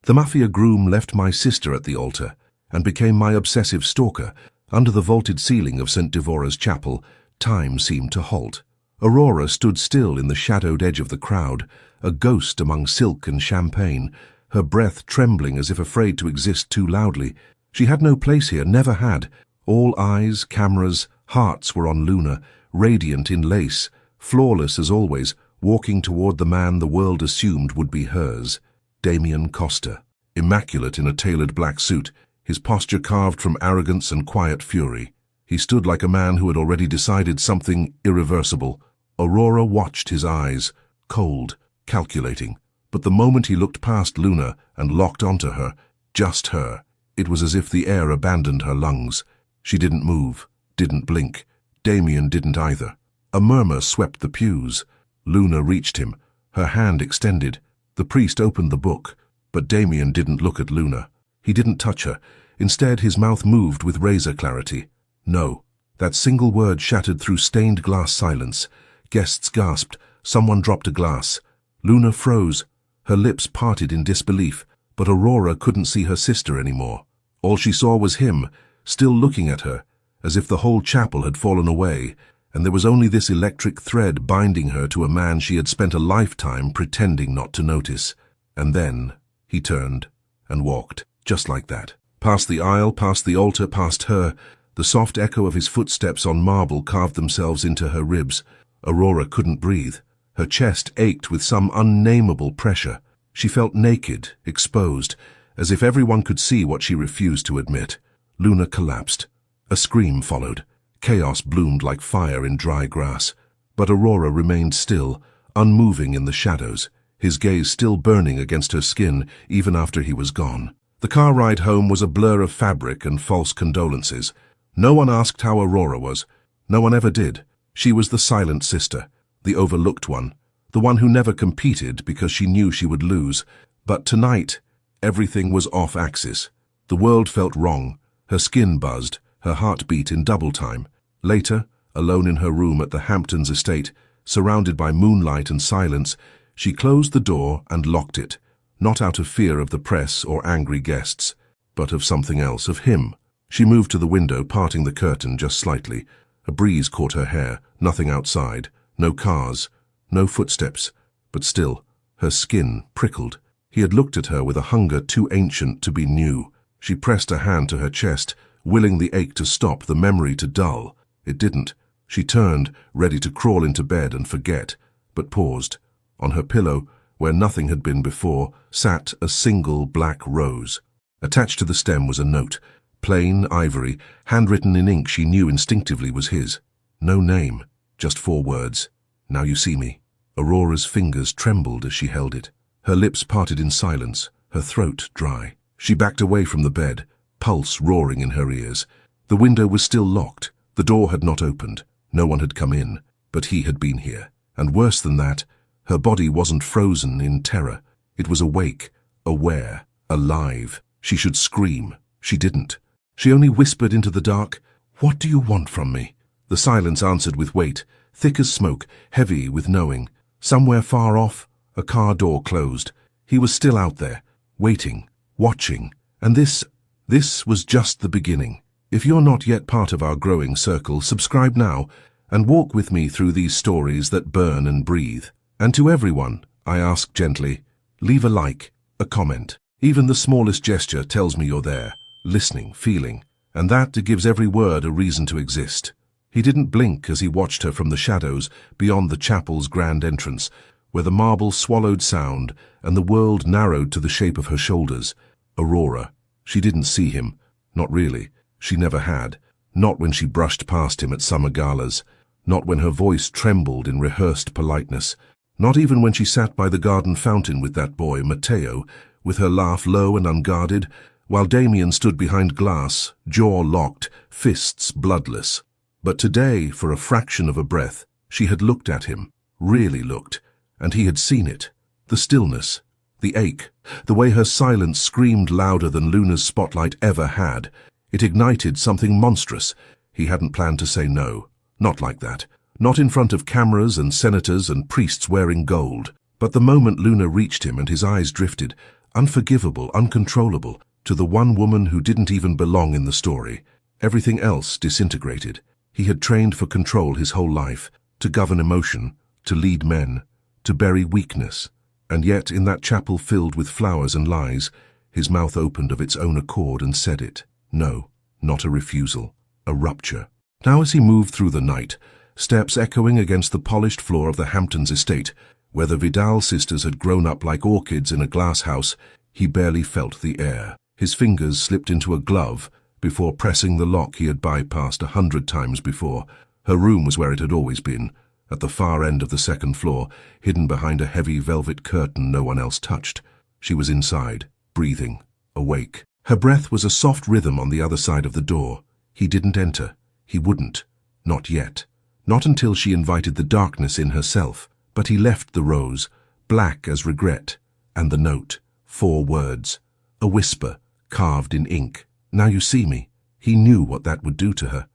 The Mafia groom left my sister at the altar and became my obsessive stalker. Under the vaulted ceiling of St. Devora's chapel, time seemed to halt. Aurora stood still in the shadowed edge of the crowd, a ghost among silk and champagne, her breath trembling as if afraid to exist too loudly. She had no place here, never had. All eyes, cameras, hearts were on Luna, radiant in lace, flawless as always, walking toward the man the world assumed would be hers, Damien Costa, immaculate in a tailored black suit, his posture carved from arrogance and quiet fury. He stood like a man who had already decided something irreversible. Aurora watched his eyes, cold, calculating. But the moment he looked past Luna and locked onto her, just her, it was as if the air abandoned her lungs. She didn't move, didn't blink. Damien didn't either. A murmur swept the pews. Luna reached him, her hand extended. The priest opened the book, but Damien didn't look at Luna. He didn't touch her. Instead, his mouth moved with razor clarity. No. That single word shattered through stained glass silence. Guests gasped. Someone dropped a glass. Luna froze. Her lips parted in disbelief, but Aurora couldn't see her sister anymore. All she saw was him, still looking at her, as if the whole chapel had fallen away, and there was only this electric thread binding her to a man she had spent a lifetime pretending not to notice. And then he turned and walked, just like that. Past the aisle, past the altar, past her. The soft echo of his footsteps on marble carved themselves into her ribs. Aurora couldn't breathe. Her chest ached with some unnameable pressure. She felt naked, exposed, as if everyone could see what she refused to admit. Luna collapsed. A scream followed. Chaos bloomed like fire in dry grass. But Aurora remained still, unmoving in the shadows, his gaze still burning against her skin even after he was gone. The car ride home was a blur of fabric and false condolences. No one asked how Aurora was. No one ever did. She was the silent sister, the overlooked one, the one who never competed because she knew she would lose. But tonight, everything was off axis. The world felt wrong. Her skin buzzed, her heart beat in double time. Later, alone in her room at the Hamptons estate, surrounded by moonlight and silence, she closed the door and locked it, not out of fear of the press or angry guests, but of something else, of him. She moved to the window, parting the curtain just slightly. A breeze caught her hair, nothing outside, no cars, no footsteps, but still, her skin prickled. He had looked at her with a hunger too ancient to be new. She pressed a hand to her chest, willing the ache to stop, the memory to dull. It didn't. She turned, ready to crawl into bed and forget, but paused. On her pillow, where nothing had been before, sat a single black rose. Attached to the stem was a note, plain ivory, handwritten in ink she knew instinctively was his. No name, just 4 words. Now you see me. Aurora's fingers trembled as she held it. Her lips parted in silence, her throat dry. She backed away from the bed, pulse roaring in her ears. The window was still locked. The door had not opened. No one had come in, but he had been here. And worse than that, her body wasn't frozen in terror. It was awake, aware, alive. She should scream. She didn't. She only whispered into the dark, "What do you want from me?" The silence answered with weight, thick as smoke, heavy with knowing. Somewhere far off, a car door closed. He was still out there, waiting, watching. And this was just the beginning. If you're not yet part of our growing circle, subscribe now and walk with me through these stories that burn and breathe. And to everyone, I ask gently, leave a like, a comment. Even the smallest gesture tells me you're there, listening, feeling, and that gives every word a reason to exist. He didn't blink as he watched her from the shadows beyond the chapel's grand entrance, where the marble swallowed sound and the world narrowed to the shape of her shoulders. Aurora. She didn't see him. Not really. She never had. Not when she brushed past him at summer galas. Not when her voice trembled in rehearsed politeness. Not even when she sat by the garden fountain with that boy, Matteo, with her laugh low and unguarded, while Damien stood behind glass, jaw locked, fists bloodless. But today, for a fraction of a breath, she had looked at him, really looked, and he had seen it. The stillness, the ache, the way her silence screamed louder than Luna's spotlight ever had. It ignited something monstrous. He hadn't planned to say no. Not like that. Not in front of cameras and senators and priests wearing gold. But the moment Luna reached him and his eyes drifted, unforgivable, uncontrollable, to the one woman who didn't even belong in the story. Everything else disintegrated. He had trained for control his whole life, to govern emotion, to lead men, to bury weakness. And yet, in that chapel filled with flowers and lies, his mouth opened of its own accord and said it. No, not a refusal, a rupture. Now as he moved through the night, steps echoing against the polished floor of the Hamptons estate, where the Vidal sisters had grown up like orchids in a glass house, he barely felt the air. His fingers slipped into a glove before pressing the lock he had bypassed 100 times before. Her room was where it had always been, at the far end of the second floor, hidden behind a heavy velvet curtain no one else touched. She was inside, breathing, awake. Her breath was a soft rhythm on the other side of the door. He didn't enter. He wouldn't. Not yet. Not until she invited the darkness in herself. But he left the rose, black as regret, and the note, 4 words, a whisper, carved in ink. Now you see me. He knew what that would do to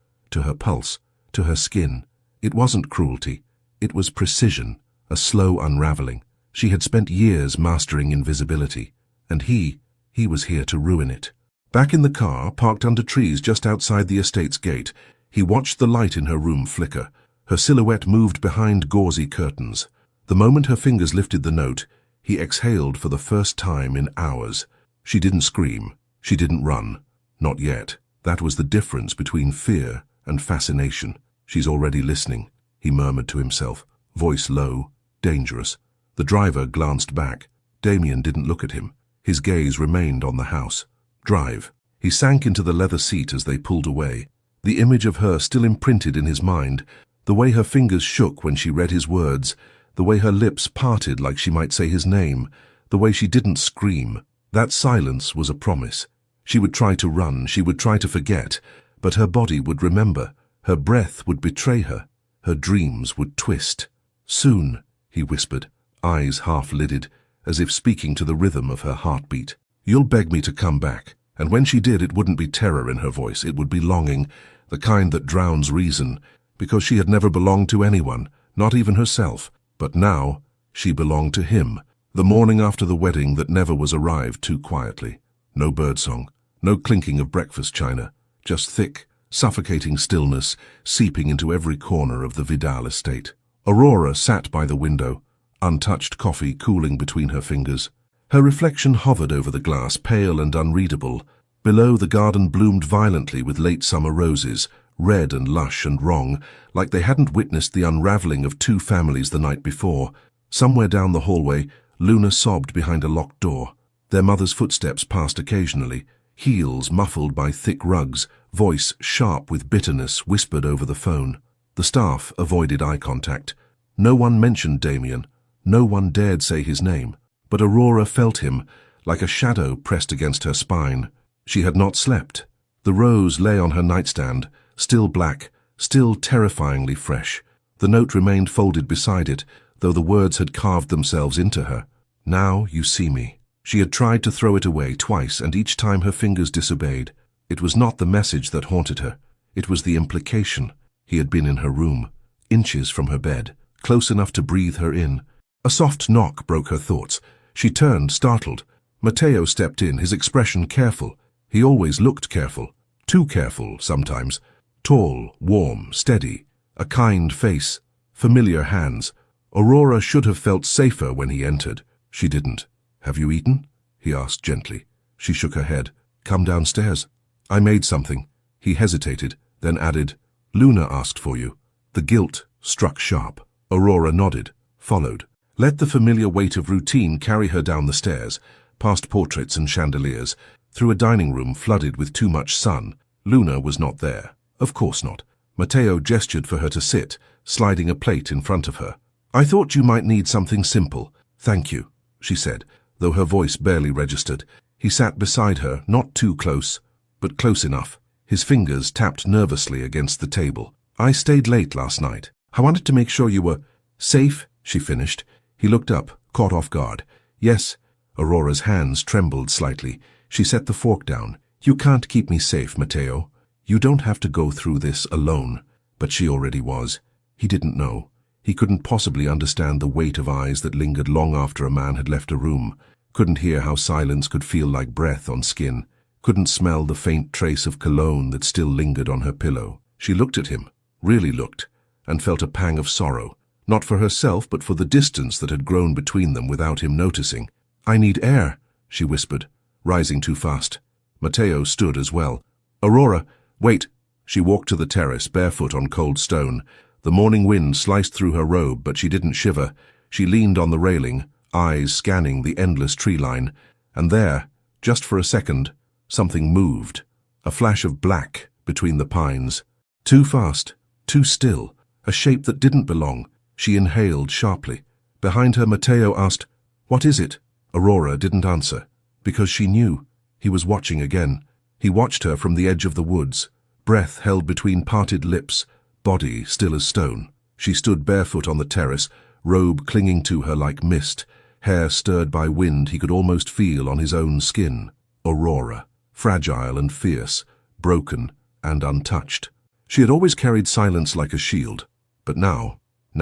her pulse, to her skin. It wasn't cruelty. It was precision, a slow unraveling. She had spent years mastering invisibility, and he was here to ruin it. Back in the car, parked under trees just outside the estate's gate, he watched the light in her room flicker. Her silhouette moved behind gauzy curtains. The moment her fingers lifted the note, he exhaled for the first time in hours. She didn't scream. She didn't run. Not yet. That was the difference between fear and fascination. She's already listening, he murmured to himself, voice low, dangerous. The driver glanced back. Damien didn't look at him. His gaze remained on the house. Drive. He sank into the leather seat as they pulled away. The image of her still imprinted in his mind, the way her fingers shook when she read his words, the way her lips parted like she might say his name, the way she didn't scream. That silence was a promise. She would try to run, she would try to forget, but her body would remember. Her breath would betray her. Her dreams would twist. Soon, he whispered, eyes half-lidded, as if speaking to the rhythm of her heartbeat. You'll beg me to come back. And when she did, it wouldn't be terror in her voice, it would be longing, the kind that drowns reason, because she had never belonged to anyone, not even herself. But now, she belonged to him, the morning after the wedding that never was arrived too quietly. No birdsong, no clinking of breakfast china, just thick, suffocating stillness seeping into every corner of the Vidal estate. Aurora sat by the window, untouched coffee cooling between her fingers. Her reflection hovered over the glass, pale and unreadable. Below, the garden bloomed violently with late summer roses, red and lush and wrong, like they hadn't witnessed the unraveling of 2 families the night before. Somewhere down the hallway, Luna sobbed behind a locked door. Their mother's footsteps passed occasionally, heels muffled by thick rugs, voice sharp with bitterness whispered over the phone. The staff avoided eye contact. No one mentioned Damien. No one dared say his name. But Aurora felt him, like a shadow pressed against her spine. She had not slept. The rose lay on her nightstand, still black, still terrifyingly fresh. The note remained folded beside it, though the words had carved themselves into her. Now you see me. She had tried to throw it away twice, and each time her fingers disobeyed. It was not the message that haunted her. It was the implication. He had been in her room, inches from her bed, close enough to breathe her in. A soft knock broke her thoughts. She turned, startled. Matteo stepped in, his expression careful. He always looked careful. Too careful, sometimes. Tall, warm, steady. A kind face. Familiar hands. Aurora should have felt safer when he entered. She didn't. Have you eaten? He asked gently. She shook her head. Come downstairs. I made something. He hesitated, then added, Luna asked for you. The guilt struck sharp. Aurora nodded, followed. Let the familiar weight of routine carry her down the stairs, past portraits and chandeliers, through a dining room flooded with too much sun. Luna was not there. Of course not. Matteo gestured for her to sit, sliding a plate in front of her. I thought you might need something simple. Thank you, she said, though her voice barely registered. He sat beside her, not too close, but close enough. His fingers tapped nervously against the table. I stayed late last night. I wanted to make sure you were safe, she finished. He looked up, caught off guard. Yes. Aurora's hands trembled slightly. She set the fork down. You can't keep me safe, Matteo. You don't have to go through this alone. But she already was. He didn't know. He couldn't possibly understand the weight of eyes that lingered long after a man had left a room. couldn't hear how silence could feel like breath on skin, couldn't smell the faint trace of cologne that still lingered on her pillow. She looked at him, really looked, and felt a pang of sorrow, not for herself but for the distance that had grown between them without him noticing. "I need air," she whispered, rising too fast. Matteo stood as well. "Aurora, wait." She walked to the terrace, barefoot on cold stone. The morning wind sliced through her robe, but she didn't shiver. She leaned on the railing, eyes scanning the endless tree line. And there, just for a second, something moved. A flash of black between the pines. Too fast, too still, a shape that didn't belong. She inhaled sharply. Behind her, Matteo asked, "What is it?" Aurora didn't answer, because she knew. He was watching again. He watched her from the edge of the woods, breath held between parted lips, body still as stone. She stood barefoot on the terrace, robe clinging to her like mist, hair stirred by wind he could almost feel on his own skin. Aurora, fragile and fierce, broken and untouched. She had always carried silence like a shield, but now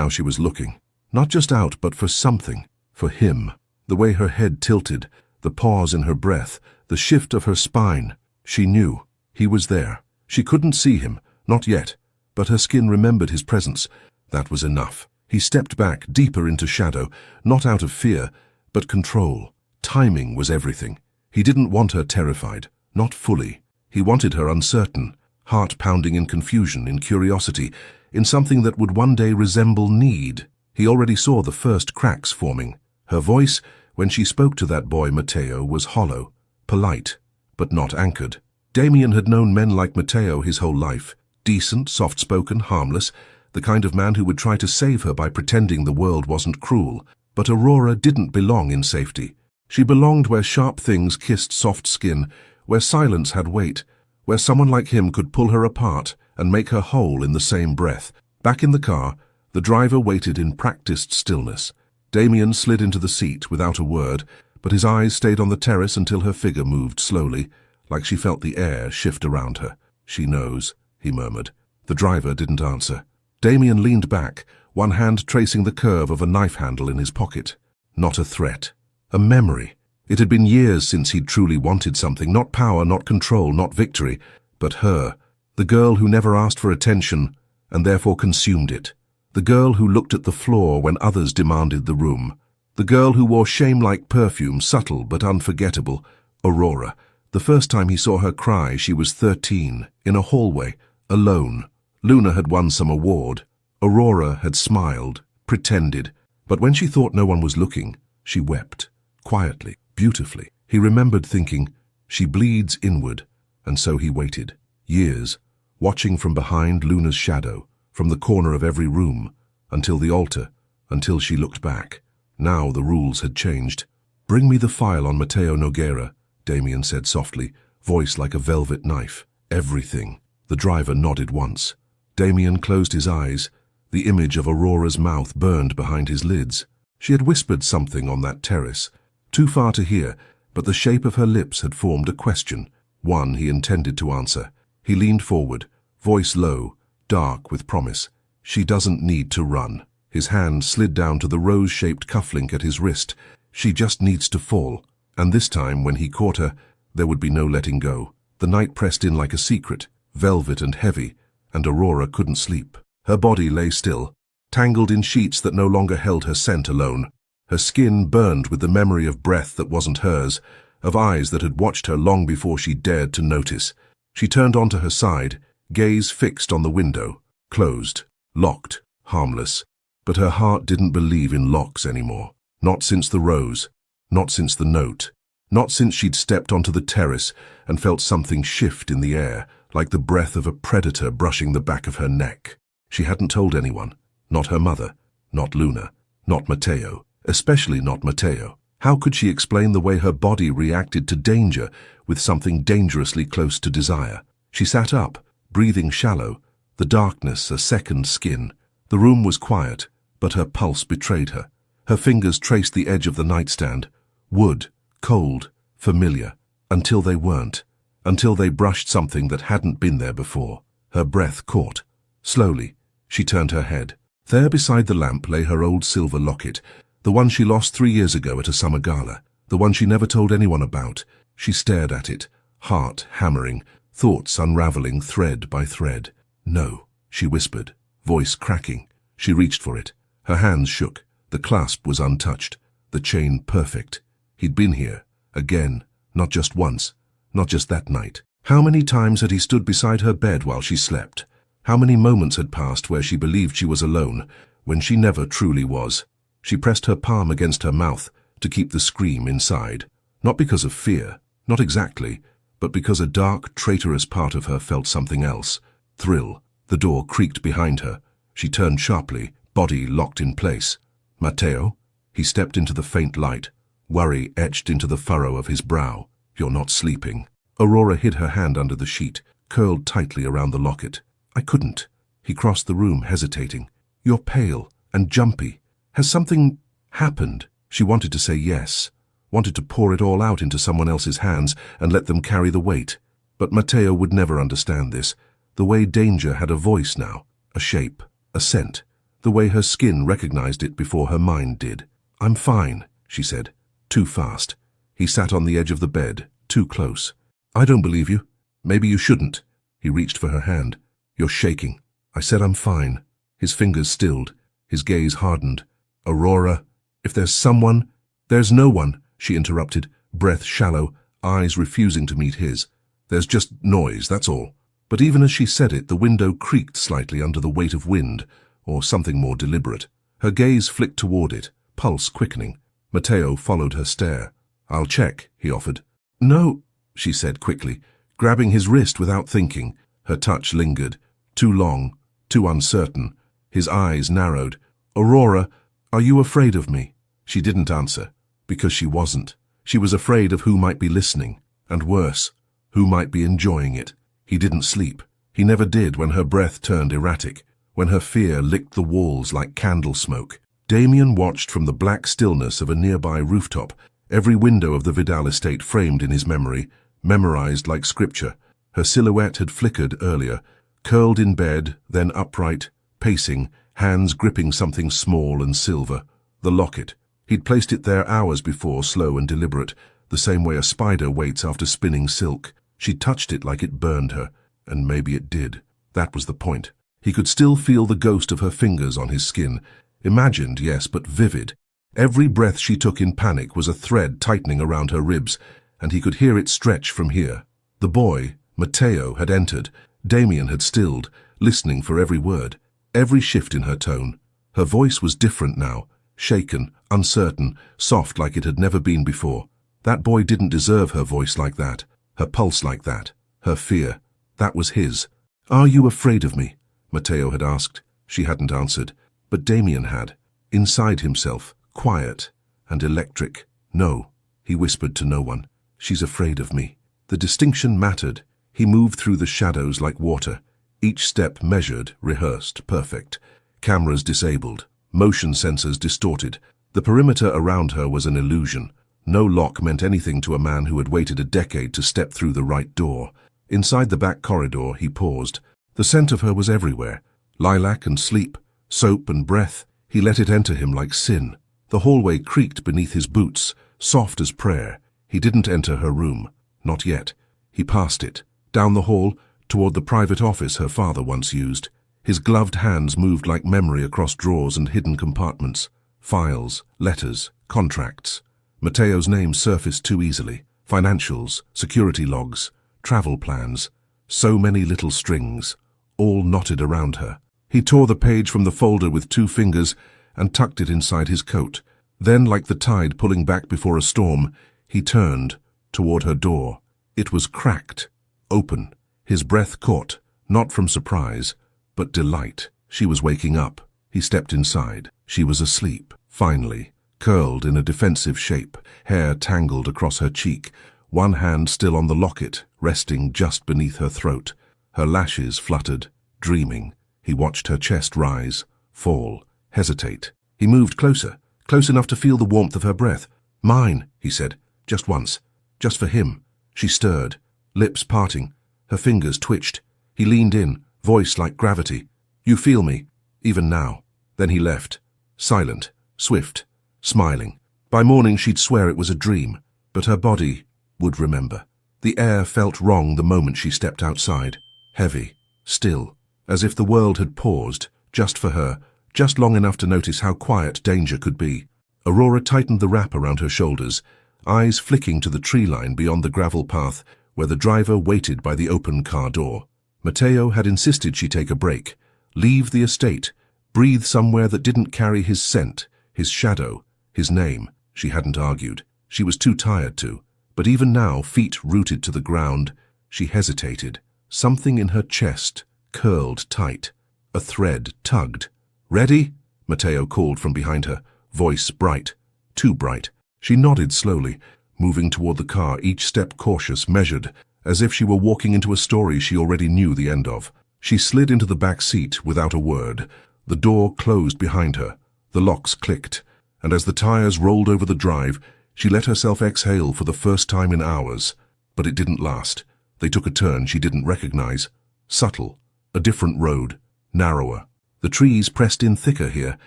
she was looking, not just out but for something, for him. The way her head tilted, the pause in her breath, the shift of her spine. She knew he was there. She couldn't see him, not yet, but her skin remembered his presence. That was enough. He stepped back, deeper into shadow, not out of fear, but control. Timing was everything. He didn't want her terrified, not fully. He wanted her uncertain, heart pounding in confusion, in curiosity, in something that would one day resemble need. He already saw the first cracks forming. Her voice, when she spoke to that boy Matteo, was hollow, polite, but not anchored. Damien had known men like Matteo his whole life, decent, soft-spoken, harmless, the kind of man who would try to save her by pretending the world wasn't cruel. But Aurora didn't belong in safety. She belonged where sharp things kissed soft skin, where silence had weight, where someone like him could pull her apart and make her whole in the same breath. Back in the car, the driver waited in practiced stillness. Damien slid into the seat without a word, but his eyes stayed on the terrace until her figure moved slowly, like she felt the air shift around her. "She knows," he murmured. The driver didn't answer. Damien leaned back, one hand tracing the curve of a knife handle in his pocket. Not a threat. A memory. It had been years since he'd truly wanted something, not power, not control, not victory, but her, the girl who never asked for attention and therefore consumed it. The girl who looked at the floor when others demanded the room. The girl who wore shame-like perfume, subtle but unforgettable. Aurora. The first time he saw her cry, she was 13, in a hallway, alone. Luna had won some award. Aurora had smiled, pretended, but when she thought no one was looking, she wept, quietly, beautifully. He remembered thinking, she bleeds inward, and so he waited. Years, watching from behind Luna's shadow, from the corner of every room, until the altar, until she looked back. Now the rules had changed. "Bring me the file on Matteo Nogueira," Damien said softly, voice like a velvet knife. "Everything." The driver nodded once. Damien closed his eyes. The image of Aurora's mouth burned behind his lids. She had whispered something on that terrace, too far to hear, but the shape of her lips had formed a question, one he intended to answer. He leaned forward, voice low, dark with promise. "She doesn't need to run." His hand slid down to the rose-shaped cufflink at his wrist. "She just needs to fall." And this time, when he caught her, there would be no letting go. The night pressed in like a secret, velvet and heavy, and Aurora couldn't sleep. Her body lay still, tangled in sheets that no longer held her scent alone. Her skin burned with the memory of breath that wasn't hers, of eyes that had watched her long before she dared to notice. She turned onto her side, gaze fixed on the window, closed, locked, harmless. But her heart didn't believe in locks anymore. Not since the rose, not since the note, not since she'd stepped onto the terrace and felt something shift in the air, like the breath of a predator brushing the back of her neck. She hadn't told anyone, not her mother, not Luna, not Matteo, especially not Matteo. How could she explain the way her body reacted to danger with something dangerously close to desire? She sat up, breathing shallow, the darkness a second skin. The room was quiet, but her pulse betrayed her. Her fingers traced the edge of the nightstand, wood, cold, familiar, until they weren't, until they brushed something that hadn't been there before. Her breath caught. Slowly, she turned her head. There beside the lamp lay her old silver locket, the one she lost 3 years ago at a summer gala. the one she never told anyone about. She stared at it, heart hammering, thoughts unraveling thread by thread. "No," she whispered, voice cracking. She reached for it. Her hands shook. The clasp was untouched, the chain perfect. He'd been here, again, not just once, not just that night. How many times had he stood beside her bed while she slept? How many moments had passed where she believed she was alone, when she never truly was? She pressed her palm against her mouth to keep the scream inside. Not because of fear, not exactly, but because a dark, traitorous part of her felt something else. Thrill. The door creaked behind her. She turned sharply, body locked in place. "Matteo?" He stepped into the faint light, worry etched into the furrow of his brow. "You're not sleeping." Aurora hid her hand under the sheet, curled tightly around the locket. "I couldn't." He crossed the room, hesitating. "You're pale and jumpy. Has something happened?" She wanted to say yes, wanted to pour it all out into someone else's hands and let them carry the weight. But Matteo would never understand this. The way danger had a voice now, a shape, a scent. The way her skin recognized it before her mind did. "I'm fine," she said. Too fast. He sat on the edge of the bed, too close. "I don't believe you. Maybe you shouldn't." He reached for her hand. "You're shaking." "I said I'm fine." His fingers stilled, his gaze hardened. "Aurora, if there's someone—" "There's no one," she interrupted, breath shallow, eyes refusing to meet his. "There's just noise, that's all." But even as she said it, the window creaked slightly under the weight of wind, or something more deliberate. Her gaze flicked toward it, pulse quickening. Matteo followed her stare. "I'll check," he offered. "No," she said quickly, grabbing his wrist without thinking. Her touch lingered, too long, too uncertain. His eyes narrowed. "Aurora, are you afraid of me?" She didn't answer, because she wasn't. She was afraid of who might be listening, and worse, who might be enjoying it. He didn't sleep. He never did when her breath turned erratic, when her fear licked the walls like candle smoke. Damien watched from the black stillness of a nearby rooftop, every window of the Vidal estate framed in his memory, memorized like scripture. Her silhouette had flickered earlier, curled in bed, then upright, pacing, hands gripping something small and silver. The locket. He'd placed it there hours before, slow and deliberate, the same way a spider waits after spinning silk. She touched it like it burned her, and maybe it did. That was the point. He could still feel the ghost of her fingers on his skin. Imagined, yes, but vivid. Every breath she took in panic was a thread tightening around her ribs, and he could hear it stretch from here. The boy, Matteo, had entered. Damien had stilled, listening for every word, every shift in her tone. Her voice was different now, shaken, uncertain, soft like it had never been before. That boy didn't deserve her voice like that, her pulse like that, her fear. That was his. "Are you afraid of me?" Matteo had asked. She hadn't answered, but Damien had. Inside himself, quiet and electric. "No," he whispered to no one. "She's afraid of me." The distinction mattered. He moved through the shadows like water, each step measured, rehearsed, perfect. Cameras disabled, motion sensors distorted. The perimeter around her was an illusion. No lock meant anything to a man who had waited a decade to step through the right door. Inside the back corridor, he paused. The scent of her was everywhere. Lilac and sleep, soap and breath. He let it enter him like sin. The hallway creaked beneath his boots, soft as prayer. He didn't enter her room. Not yet. He passed it. Down the hall, toward the private office her father once used. His gloved hands moved like memory across drawers and hidden compartments. Files, letters, contracts. Matteo's name surfaced too easily. Financials, security logs, travel plans. So many little strings, all knotted around her. He tore the page from the folder with 2 fingers and tucked it inside his coat. Then, like the tide pulling back before a storm, he turned toward her door. It was cracked, open. His breath caught, not from surprise, but delight. She was waking up. He stepped inside. She was asleep, finally, curled in a defensive shape, hair tangled across her cheek, one hand still on the locket, resting just beneath her throat. Her lashes fluttered, dreaming. He watched her chest rise, fall, hesitate. He moved closer, close enough to feel the warmth of her breath. "Mine," he said, just once, just for him. She stirred, lips parting. Her fingers twitched. He leaned in, voice like gravity. "You feel me, even now." Then he left, silent, swift, smiling. By morning she'd swear it was a dream, but her body would remember. The air felt wrong the moment she stepped outside. Heavy, still, as if the world had paused, just for her, just long enough to notice how quiet danger could be. Aurora tightened the wrap around her shoulders, eyes flicking to the tree line beyond the gravel path where the driver waited by the open car door. Matteo had insisted she take a break, leave the estate, breathe somewhere that didn't carry his scent, his shadow, his name. She hadn't argued. She was too tired to. But even now, feet rooted to the ground, she hesitated. Something in her chest curled tight. A thread tugged. "Ready?" Matteo called from behind her, voice bright. Too bright. She nodded slowly, moving toward the car, each step cautious, measured, as if she were walking into a story she already knew the end of. She slid into the back seat without a word. The door closed behind her. The locks clicked, and as the tires rolled over the drive, she let herself exhale for the first time in hours. But it didn't last. They took a turn she didn't recognize. Subtle. A different road. Narrower. The trees pressed in thicker here,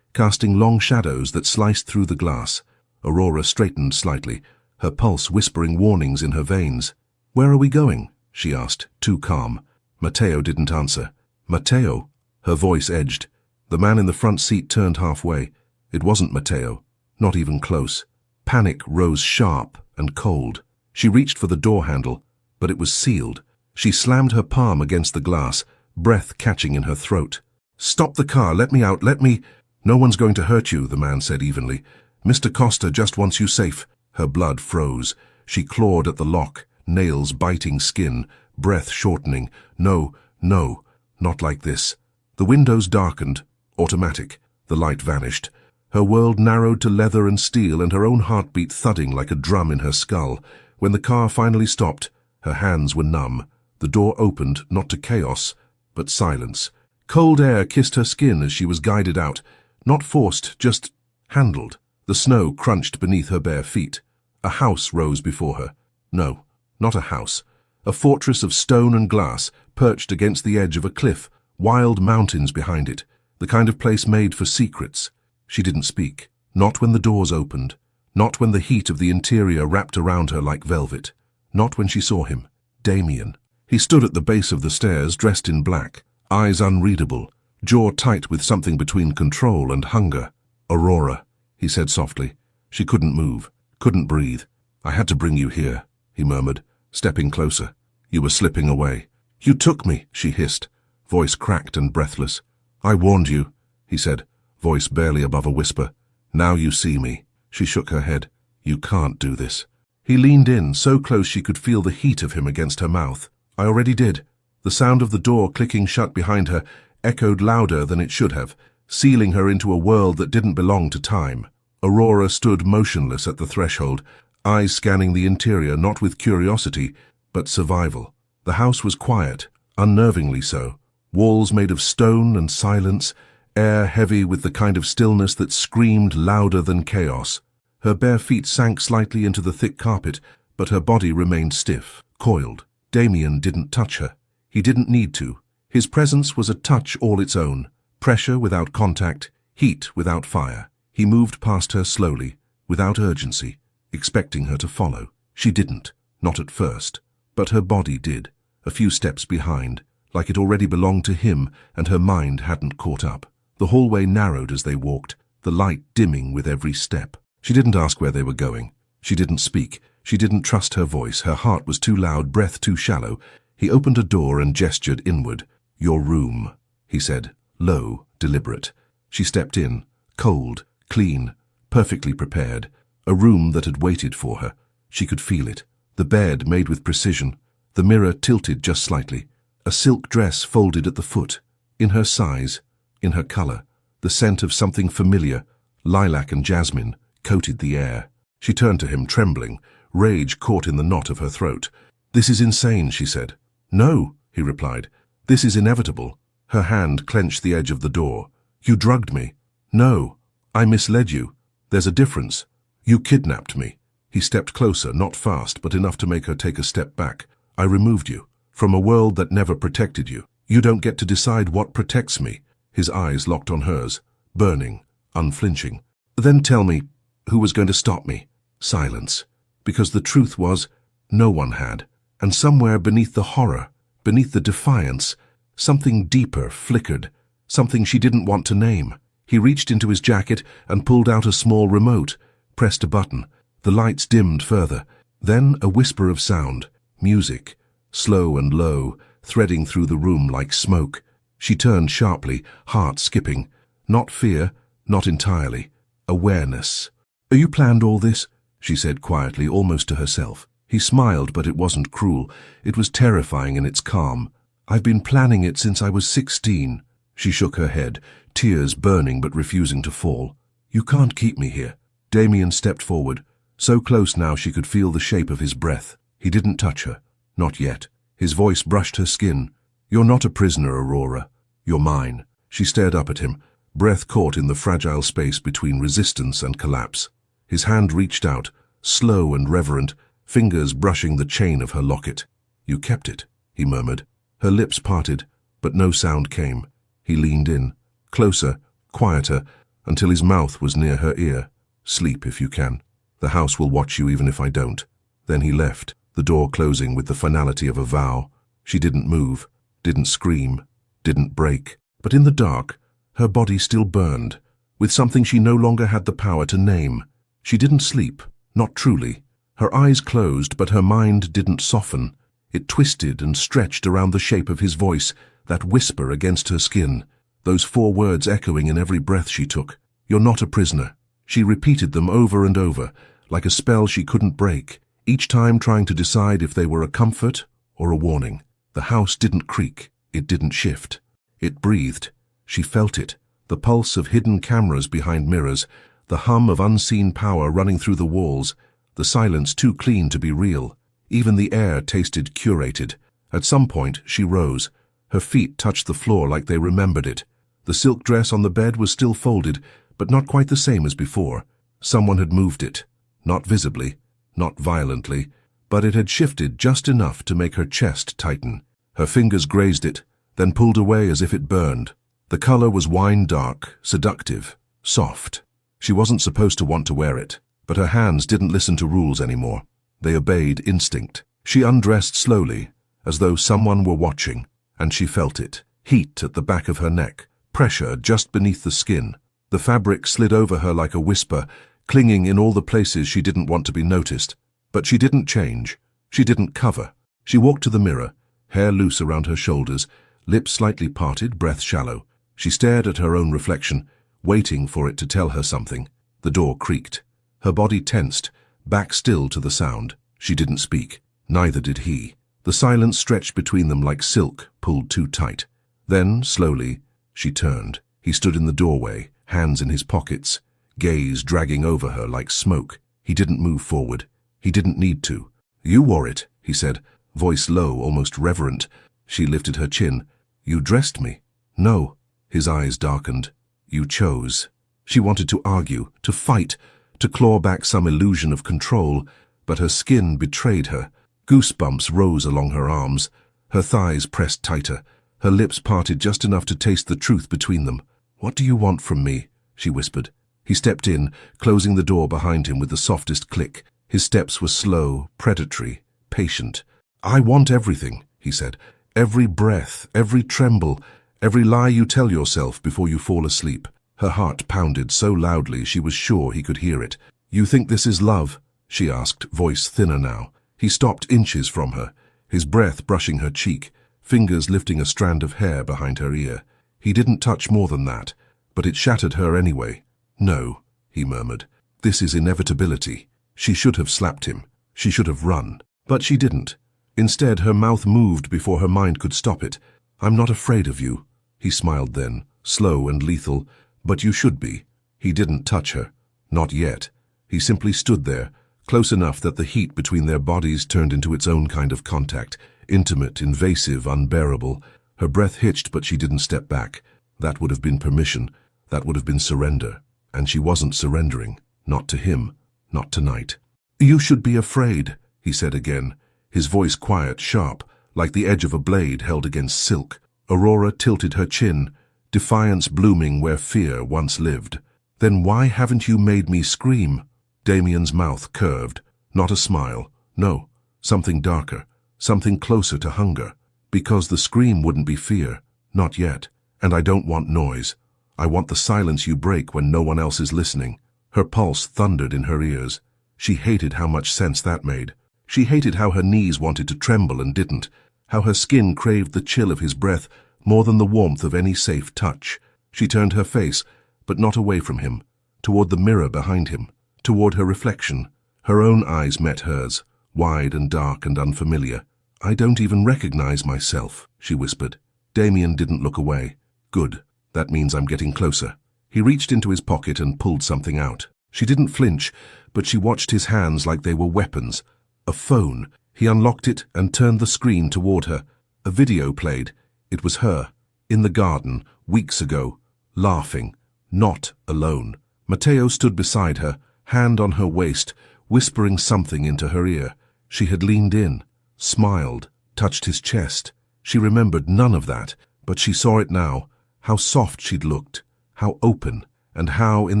casting long shadows that sliced through the glass. Aurora straightened slightly, her pulse whispering warnings in her veins. "Where are we going?" she asked, too calm. Matteo didn't answer. "Matteo?" Her voice edged. The man in the front seat turned halfway. It wasn't Matteo. Not even close. Panic rose sharp and cold. She reached for the door handle, but it was sealed. She slammed her palm against the glass, breath catching in her throat. "Stop the car, let me out, let me—" "No one's going to hurt you," the man said evenly. "Mr. Costa just wants you safe." Her blood froze. She clawed at the lock, nails biting skin, breath shortening. No, no, not like this. The windows darkened. Automatic. The light vanished. Her world narrowed to leather and steel, and her own heartbeat thudding like a drum in her skull. When the car finally stopped, her hands were numb. The door opened, not to chaos, but silence. Cold air kissed her skin as she was guided out. Not forced, just handled. The snow crunched beneath her bare feet. A house rose before her. No, not a house. A fortress of stone and glass, perched against the edge of a cliff, wild mountains behind it. The kind of place made for secrets. She didn't speak. Not when the doors opened. Not when the heat of the interior wrapped around her like velvet. Not when she saw him. Damien. He stood at the base of the stairs, dressed in black, eyes unreadable, jaw tight with something between control and hunger. "Aurora," he said softly. She couldn't move, couldn't breathe. "I had to bring you here," he murmured, stepping closer. "You were slipping away." "You took me," she hissed, voice cracked and breathless. "I warned you," he said, voice barely above a whisper. "Now you see me." She shook her head. "You can't do this." He leaned in, so close she could feel the heat of him against her mouth. "I already did." The sound of the door clicking shut behind her echoed louder than it should have, sealing her into a world that didn't belong to time. Aurora stood motionless at the threshold, eyes scanning the interior not with curiosity, but survival. The house was quiet, unnervingly so. Walls made of stone and silence, air heavy with the kind of stillness that screamed louder than chaos. Her bare feet sank slightly into the thick carpet, but her body remained stiff, coiled. Damien didn't touch her. He didn't need to. His presence was a touch all its own. Pressure without contact, heat without fire. He moved past her slowly, without urgency, expecting her to follow. She didn't, not at first. But her body did, a few steps behind, like it already belonged to him and her mind hadn't caught up. The hallway narrowed as they walked, the light dimming with every step. She didn't ask where they were going. She didn't speak. She didn't trust her voice. Her heart was too loud, breath too shallow. He opened a door and gestured inward. "Your room," he said, low, deliberate. She stepped in, cold, clean, perfectly prepared. A room that had waited for her. She could feel it. The bed made with precision. The mirror tilted just slightly. A silk dress folded at the foot. In her size, in her color, the scent of something familiar, lilac and jasmine, coated the air. She turned to him, trembling, rage caught in the knot of her throat. "This is insane," she said. "No," he replied. "This is inevitable." Her hand clenched the edge of the door. "You drugged me." "No, I misled you. There's a difference. You kidnapped me." He stepped closer, not fast, but enough to make her take a step back. "I removed you from a world that never protected you. You don't get to decide what protects me." His eyes locked on hers, burning, unflinching. "Then tell me, Who was going to stop me? Silence. Because the truth was, no one had. And somewhere beneath the horror, beneath the defiance, something deeper flickered, something she didn't want to name. He reached into his jacket and pulled out a small remote, pressed a button. The lights dimmed further. Then a whisper of sound, music, slow and low, threading through the room like smoke. She turned sharply, heart skipping. Not fear, not entirely. Awareness. You planned all this? She said quietly, almost to herself. He smiled, but it wasn't cruel. It was terrifying in its calm. I've been planning it since I was 16. She shook her head, tears burning but refusing to fall. You can't keep me here. Damien stepped forward, so close now she could feel the shape of his breath. He didn't touch her. Not yet. His voice brushed her skin. You're not a prisoner, Aurora. You're mine. She stared up at him, breath caught in the fragile space between resistance and collapse. His hand reached out, slow and reverent, fingers brushing the chain of her locket. You kept it, he murmured. Her lips parted, but no sound came. He leaned in, closer, quieter, until his mouth was near her ear. Sleep if you can. The house will watch you even if I don't. Then he left, the door closing with the finality of a vow. She didn't move, didn't scream, didn't break. But in the dark, her body still burned, with something she no longer had the power to name. She didn't sleep, not truly. Her eyes closed, but her mind didn't soften. It twisted and stretched around the shape of his voice, that whisper against her skin, those 4 words echoing in every breath she took. You're not a prisoner. She repeated them over and over, like a spell she couldn't break, each time trying to decide if they were a comfort or a warning. The house didn't creak. It didn't shift. It breathed. She felt it, the pulse of hidden cameras behind mirrors, the hum of unseen power running through the walls, the silence too clean to be real. Even the air tasted curated. At some point, she rose. Her feet touched the floor like they remembered it. The silk dress on the bed was still folded, but not quite the same as before. Someone had moved it. Not visibly, not violently, but it had shifted just enough to make her chest tighten. Her fingers grazed it, then pulled away as if it burned. The color was wine dark, seductive, soft. She wasn't supposed to want to wear it, but her hands didn't listen to rules anymore. They obeyed instinct. She undressed slowly, as though someone were watching, and she felt it. Heat at the back of her neck, pressure just beneath the skin. The fabric slid over her like a whisper, clinging in all the places she didn't want to be noticed. But she didn't change. She didn't cover. She walked to the mirror, hair loose around her shoulders, lips slightly parted, breath shallow. She stared at her own reflection, waiting for it to tell her something. The door creaked. Her body tensed, back still to the sound. She didn't speak. Neither did he. The silence stretched between them like silk pulled too tight. Then, slowly, she turned. He stood in the doorway, hands in his pockets, gaze dragging over her like smoke. He didn't move forward. He didn't need to. You wore it, he said, voice low, almost reverent. She lifted her chin. You dressed me. No. His eyes darkened. You chose. She wanted to argue, to fight, to claw back some illusion of control, but her skin betrayed her. Goosebumps rose along her arms. Her thighs pressed tighter. Her lips parted just enough to taste the truth between them. What do you want from me? She whispered. He stepped in, closing the door behind him with the softest click. His steps were slow, predatory, patient. I want everything, he said. Every breath, every tremble, every lie you tell yourself before you fall asleep. Her heart pounded so loudly she was sure he could hear it. You think this is love? She asked, voice thinner now. He stopped inches from her, his breath brushing her cheek, fingers lifting a strand of hair behind her ear. He didn't touch more than that, but it shattered her anyway. No, he murmured. This is inevitability. She should have slapped him. She should have run. But she didn't. Instead, her mouth moved before her mind could stop it. I'm not afraid of you. He smiled then, slow and lethal. But you should be. He didn't touch her. Not yet. He simply stood there, close enough that the heat between their bodies turned into its own kind of contact. Intimate, invasive, unbearable. Her breath hitched, but she didn't step back. That would have been permission. That would have been surrender. And she wasn't surrendering. Not to him. Not tonight. You should be afraid, he said again, his voice quiet, sharp, like the edge of a blade held against silk. Aurora tilted her chin, defiance blooming where fear once lived. Then why haven't you made me scream? Damien's mouth curved. Not a smile. No, something darker, something closer to hunger. Because the scream wouldn't be fear. Not yet. And I don't want noise. I want the silence you break when no one else is listening. Her pulse thundered in her ears. She hated how much sense that made. She hated how her knees wanted to tremble and didn't, how her skin craved the chill of his breath more than the warmth of any safe touch. She turned her face, but not away from him, toward the mirror behind him, toward her reflection. Her own eyes met hers, wide and dark and unfamiliar. I don't even recognize myself, she whispered. Damien didn't look away. Good. That means I'm getting closer. He reached into his pocket and pulled something out. She didn't flinch, but she watched his hands like they were weapons. A phone. He unlocked it and turned the screen toward her. A video played. It was her, in the garden, weeks ago, laughing, not alone. Matteo stood beside her, hand on her waist, whispering something into her ear. She had leaned in, smiled, touched his chest. She remembered none of that, but she saw it now, how soft she'd looked, how open, and how, in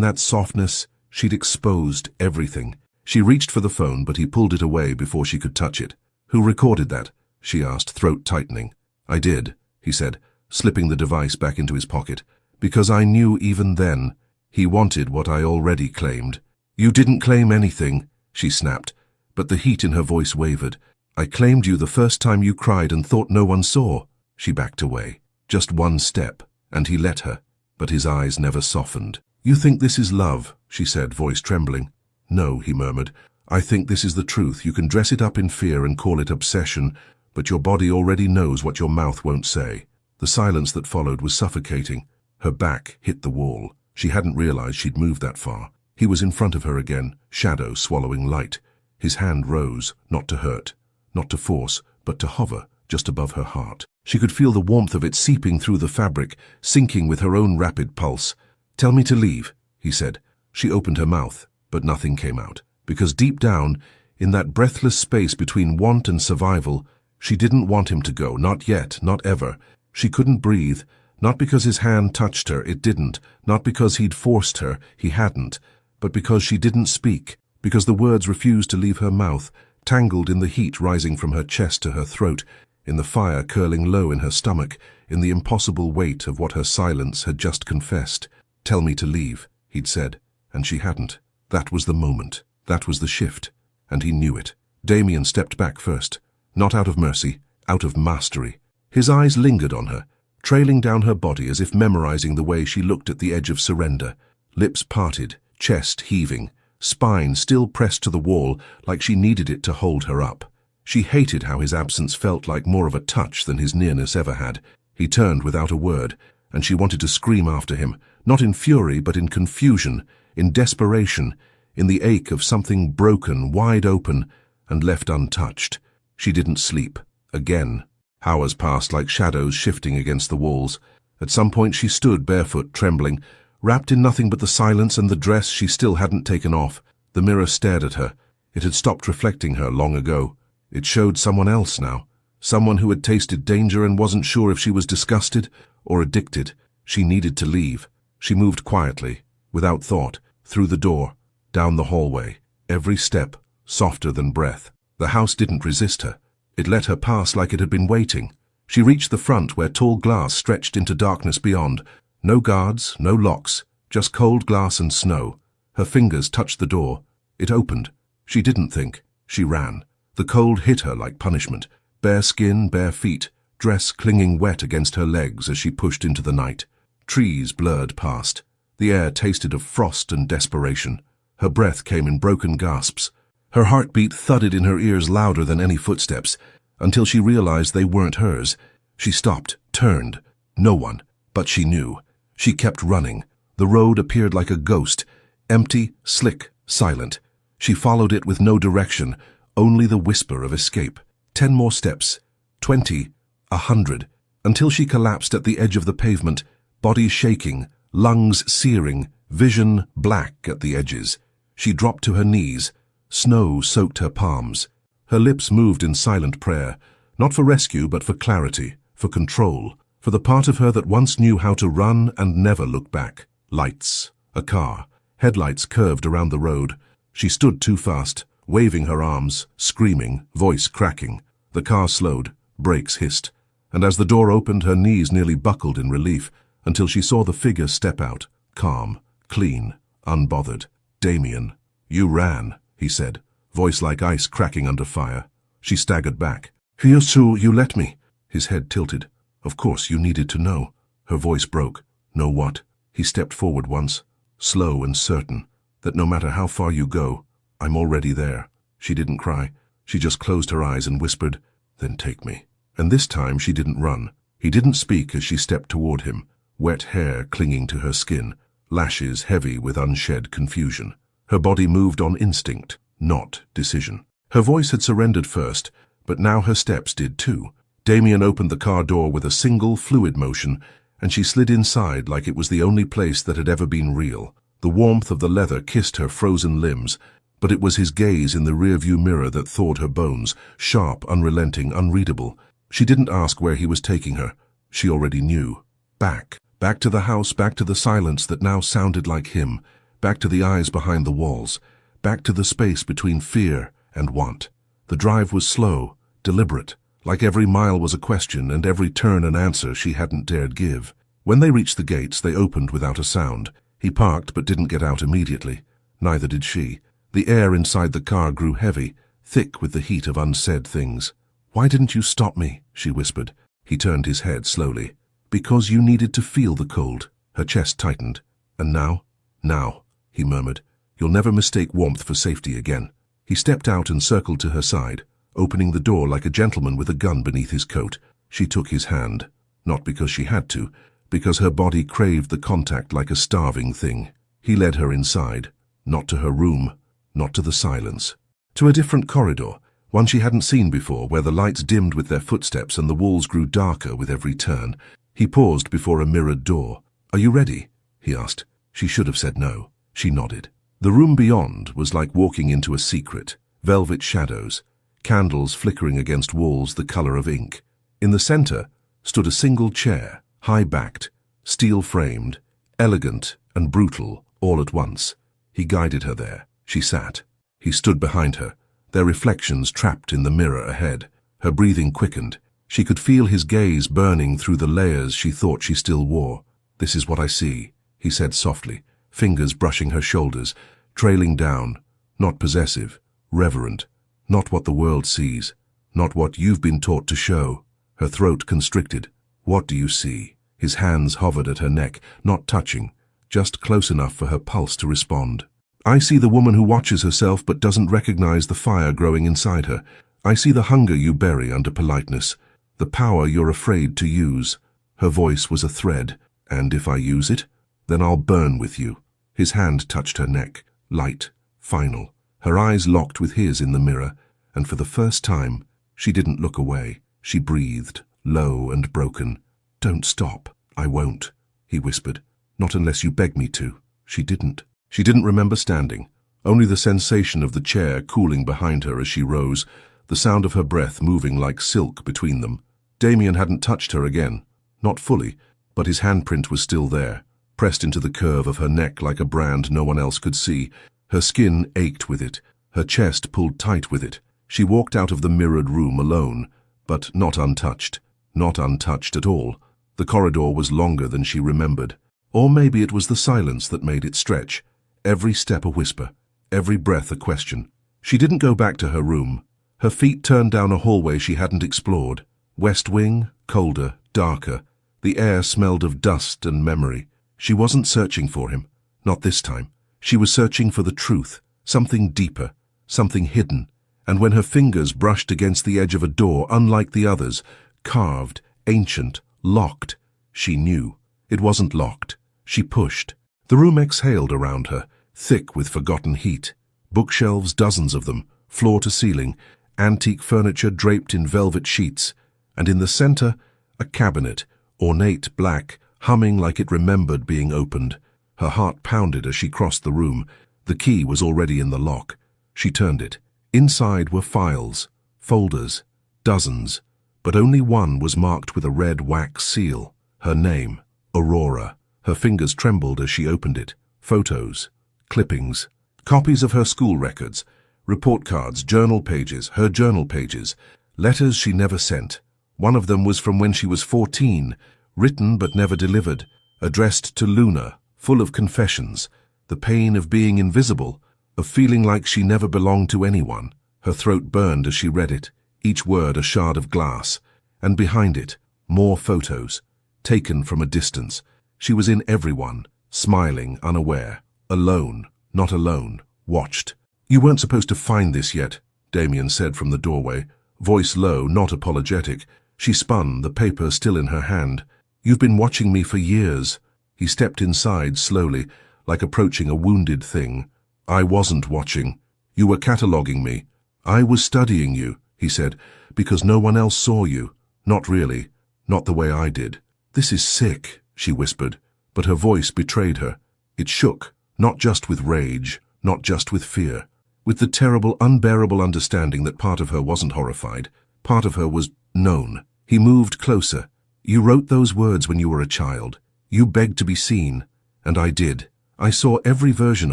that softness, she'd exposed everything. She reached for the phone, but he pulled it away before she could touch it. Who recorded that? She asked, throat tightening. I did, he said, slipping the device back into his pocket. Because I knew even then, he wanted what I already claimed. You didn't claim anything, she snapped, but the heat in her voice wavered. I claimed you the first time you cried and thought no one saw. She backed away. Just one step, and he let her, but his eyes never softened. You think this is love, she said, voice trembling. No, he murmured. I think this is the truth. You can dress it up in fear and call it obsession, but your body already knows what your mouth won't say. The silence that followed was suffocating. Her back hit the wall. She hadn't realized she'd moved that far. He was in front of her again, shadow swallowing light. His hand rose, not to hurt, not to force, but to hover just above her heart. She could feel the warmth of it seeping through the fabric, sinking with her own rapid pulse. Tell me to leave, he said. She opened her mouth, but nothing came out, because deep down, in that breathless space between want and survival, she didn't want him to go, not yet, not ever. She couldn't breathe, not because his hand touched her, it didn't, not because he'd forced her, he hadn't, but because she didn't speak, because the words refused to leave her mouth, tangled in the heat rising from her chest to her throat, in the fire curling low in her stomach, in the impossible weight of what her silence had just confessed. Tell me to leave, he'd said, and she hadn't. That was the moment. That was the shift. And he knew it. Damien stepped back first, not out of mercy, out of mastery. His eyes lingered on her, trailing down her body as if memorizing the way she looked at the edge of surrender. Lips parted, chest heaving, spine still pressed to the wall like she needed it to hold her up. She hated how his absence felt like more of a touch than his nearness ever had. He turned without a word, and she wanted to scream after him, not in fury but in confusion, in desperation, in the ache of something broken, wide open, and left untouched. She didn't sleep. Again. Hours passed like shadows shifting against the walls. At some point she stood barefoot, trembling, wrapped in nothing but the silence and the dress she still hadn't taken off. The mirror stared at her. It had stopped reflecting her long ago. It showed someone else now, someone who had tasted danger and wasn't sure if she was disgusted or addicted. She needed to leave. She moved quietly, without thought, through the door, down the hallway, every step softer than breath. The house didn't resist her. It let her pass like it had been waiting. She reached the front where tall glass stretched into darkness beyond. No guards, no locks, just cold glass and snow. Her fingers touched the door. It opened. She didn't think. She ran. The cold hit her like punishment. Bare skin, bare feet, dress clinging wet against her legs as she pushed into the night. Trees blurred past. The air tasted of frost and desperation. Her breath came in broken gasps. Her heartbeat thudded in her ears louder than any footsteps, until she realized they weren't hers. She stopped, turned. No one. But she knew. She kept running. The road appeared like a ghost, empty, slick, silent. She followed it with no direction, only the whisper of escape. 10 more steps, 20, 100, until she collapsed at the edge of the pavement, body shaking, lungs searing, vision black at the edges. She dropped to her knees. Snow soaked her palms. Her lips moved in silent prayer, not for rescue but for clarity, for control, for the part of her that once knew how to run and never look back. Lights. A car. Headlights curved around the road. She stood too fast, waving her arms, screaming, voice cracking. The car slowed, brakes hissed, and as the door opened, her knees nearly buckled in relief until she saw the figure step out, calm, clean, unbothered. "Damien, you ran," he said, voice like ice cracking under fire. She staggered back. "So you let me?" His head tilted. "Of course you needed to know." Her voice broke. "Know what?" He stepped forward once, slow and certain, that no matter how far you go, I'm already there. She didn't cry. She just closed her eyes and whispered, "Then take me." And this time she didn't run. He didn't speak as she stepped toward him, wet hair clinging to her skin, lashes heavy with unshed confusion. Her body moved on instinct, not decision. Her voice had surrendered first, but now her steps did too. Damien opened the car door with a single fluid motion, and she slid inside like it was the only place that had ever been real. The warmth of the leather kissed her frozen limbs, but it was his gaze in the rearview mirror that thawed her bones, sharp, unrelenting, unreadable. She didn't ask where he was taking her. She already knew. Back to the house, back to the silence that now sounded like him, back to the eyes behind the walls, back to the space between fear and want. The drive was slow, deliberate, like every mile was a question and every turn an answer she hadn't dared give. When they reached the gates, they opened without a sound. He parked but didn't get out immediately. Neither did she. The air inside the car grew heavy, thick with the heat of unsaid things. "Why didn't you stop me?" she whispered. He turned his head slowly. "Because you needed to feel the cold." Her chest tightened. "And now?" "Now," he murmured. "You'll never mistake warmth for safety again." He stepped out and circled to her side, opening the door like a gentleman with a gun beneath his coat. She took his hand, not because she had to, because her body craved the contact like a starving thing. He led her inside, not to her room, not to the silence, to a different corridor, one she hadn't seen before, where the lights dimmed with their footsteps and the walls grew darker with every turn. He paused before a mirrored door. "Are you ready?" he asked. She should have said no. She nodded. The room beyond was like walking into a secret. Velvet shadows, candles flickering against walls the color of ink. In the center stood a single chair, high-backed, steel-framed, elegant and brutal all at once. He guided her there. She sat. He stood behind her, their reflections trapped in the mirror ahead. Her breathing quickened. She could feel his gaze burning through the layers she thought she still wore. "This is what I see," he said softly, fingers brushing her shoulders, trailing down, not possessive, reverent, not what the world sees, not what you've been taught to show. Her throat constricted. "What do you see?" His hands hovered at her neck, not touching, just close enough for her pulse to respond. "I see the woman who watches herself but doesn't recognize the fire growing inside her. I see the hunger you bury under politeness, the power you're afraid to use." Her voice was a thread. "And if I use it, then I'll burn with you." His hand touched her neck, light, final. Her eyes locked with his in the mirror, and for the first time, she didn't look away. She breathed, low and broken. "Don't stop." "I won't," he whispered. "Not unless you beg me to." She didn't. She didn't remember standing, only the sensation of the chair cooling behind her as she rose, the sound of her breath moving like silk between them. Damien hadn't touched her again, not fully, but his handprint was still there, pressed into the curve of her neck like a brand no one else could see. Her skin ached with it, her chest pulled tight with it. She walked out of the mirrored room alone, but not untouched. Not untouched at all. The corridor was longer than she remembered. Or maybe it was the silence that made it stretch. Every step a whisper, every breath a question. She didn't go back to her room. Her feet turned down a hallway she hadn't explored. West wing, colder, darker. The air smelled of dust and memory. She wasn't searching for him. Not this time. She was searching for the truth, something deeper, something hidden. And when her fingers brushed against the edge of a door unlike the others, carved, ancient, locked, she knew. It wasn't locked. She pushed. The room exhaled around her, thick with forgotten heat. Bookshelves, dozens of them, floor to ceiling, antique furniture draped in velvet sheets, and in the center, a cabinet, ornate black, humming like it remembered being opened. Her heart pounded as she crossed the room. The key was already in the lock. She turned it. Inside were files, folders, dozens, but only one was marked with a red wax seal. Her name, Aurora. Her fingers trembled as she opened it. Photos, clippings, Copies of her school records, report cards, journal pages, her journal pages, letters she never sent. One of them was from when she was 14, written but never delivered, addressed to Luna, full of confessions, the pain of being invisible, of feeling like she never belonged to anyone. Her throat burned as she read it, each word a shard of glass, and behind it, more photos, taken from a distance. She was in everyone, smiling, unaware, alone, not alone, watched. "You weren't supposed to find this yet," Damien said from the doorway, voice low, not apologetic. She spun, the paper still in her hand. "You've been watching me for years." He stepped inside slowly, like approaching a wounded thing. "I wasn't watching. You were cataloguing me. I was studying you," he said, "because no one else saw you. Not really. Not the way I did." "This is sick," she whispered, but her voice betrayed her. It shook, not just with rage, not just with fear, with the terrible, unbearable understanding that part of her wasn't horrified, part of her was known. He moved closer. "You wrote those words when you were a child. You begged to be seen, and I did. I saw every version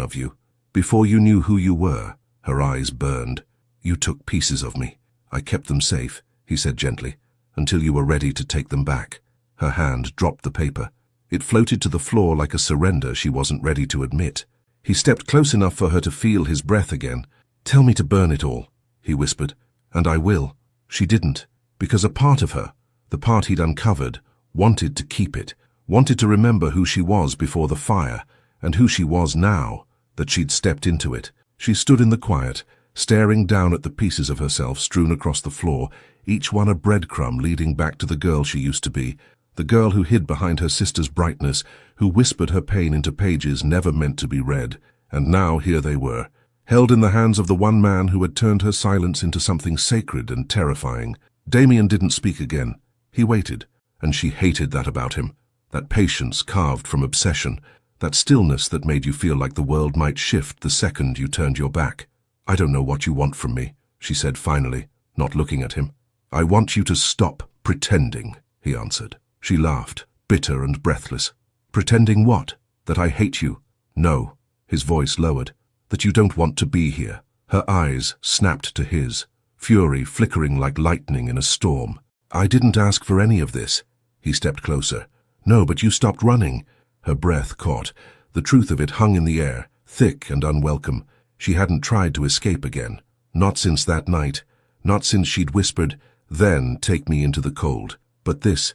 of you, before you knew who you were." Her eyes burned. "You took pieces of me. I kept them safe," he said gently, "until you were ready to take them back." Her hand dropped the paper. It floated to the floor like a surrender she wasn't ready to admit. He stepped close enough for her to feel his breath again. "Tell me to burn it all," he whispered, "and I will." She didn't, because a part of her, the part he'd uncovered, wanted to keep it, wanted to remember who she was before the fire, and who she was now, that she'd stepped into it. She stood in the quiet, staring down at the pieces of herself strewn across the floor, each one a breadcrumb leading back to the girl she used to be, the girl who hid behind her sister's brightness, who whispered her pain into pages never meant to be read. And now here they were, held in the hands of the one man who had turned her silence into something sacred and terrifying. Damien didn't speak again. He waited, and she hated that about him, that patience carved from obsession, that stillness that made you feel like the world might shift the second you turned your back. "I don't know what you want from me," she said finally, not looking at him. "I want you to stop pretending," he answered. She laughed, bitter and breathless. "Pretending what? That I hate you?" "No," his voice lowered. "That you don't want to be here." Her eyes snapped to his, fury flickering like lightning in a storm. "I didn't ask for any of this." He stepped closer. "No, but you stopped running." Her breath caught. The truth of it hung in the air, thick and unwelcome. She hadn't tried to escape again. Not since that night. Not since she'd whispered, "Then take me into the cold." But this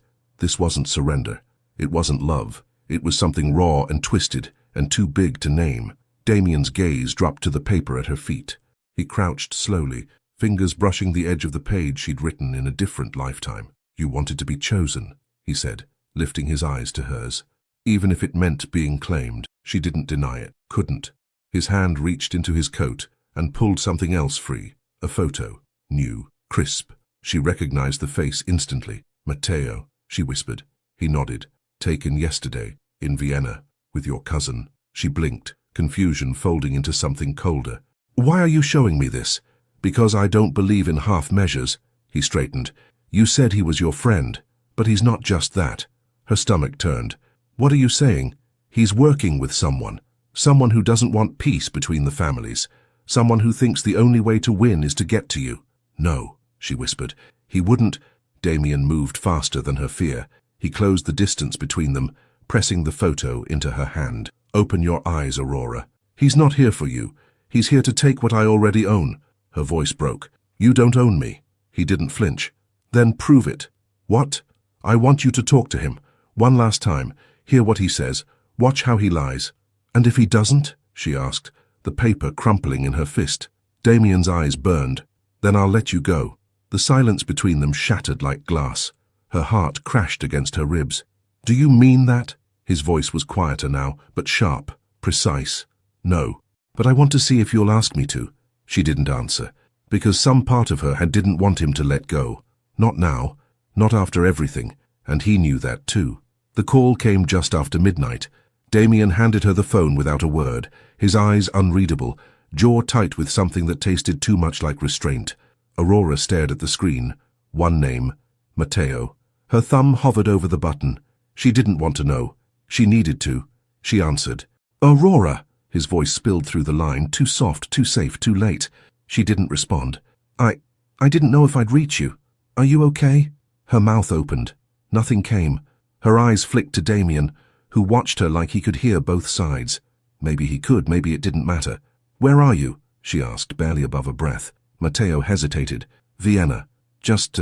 wasn't surrender. It wasn't love. It was something raw and twisted and too big to name. Damien's gaze dropped to the paper at her feet. He crouched slowly, fingers brushing the edge of the page she'd written in a different lifetime. "You wanted to be chosen," he said, lifting his eyes to hers. Even if it meant being claimed, she didn't deny it, couldn't. His hand reached into his coat and pulled something else free, a photo, new, crisp. She recognized the face instantly. "Matteo," she whispered. He nodded. "Taken yesterday, in Vienna, with your cousin." She blinked, confusion folding into something colder. "Why are you showing me this?" "Because I don't believe in half measures." He straightened. "You said he was your friend, but he's not just that." Her stomach turned. "What are you saying?" "He's working with someone. Someone who doesn't want peace between the families. Someone who thinks the only way to win is to get to you." "No," she whispered. "He wouldn't." Damien moved faster than her fear. He closed the distance between them, pressing the photo into her hand. "Open your eyes, Aurora. He's not here for you. He's here to take what I already own." Her voice broke. "You don't own me." He didn't flinch. "Then prove it." "What?" "I want you to talk to him. One last time. Hear what he says. Watch how he lies." "And if he doesn't?" she asked, the paper crumpling in her fist. Damien's eyes burned. "Then I'll let you go." The silence between them shattered like glass. Her heart crashed against her ribs. "Do you mean that?" His voice was quieter now, but sharp, precise. "No. But I want to see if you'll ask me to." She didn't answer, because some part of her didn't want him to let go. Not now, not after everything, and he knew that too. The call came just after midnight. Damien handed her the phone without a word, his eyes unreadable, jaw tight with something that tasted too much like restraint. Aurora stared at the screen. One name, Matteo. Her thumb hovered over the button. She didn't want to know. She needed to. She answered. "Aurora!" His voice spilled through the line, too soft, too safe, too late. She didn't respond. I didn't know if I'd reach you. Are you okay? Her mouth opened. Nothing came. Her eyes flicked to Damien, who watched her like he could hear both sides. Maybe he could, maybe it didn't matter. Where are you? She asked, barely above her breath. Matteo hesitated. Vienna. Just,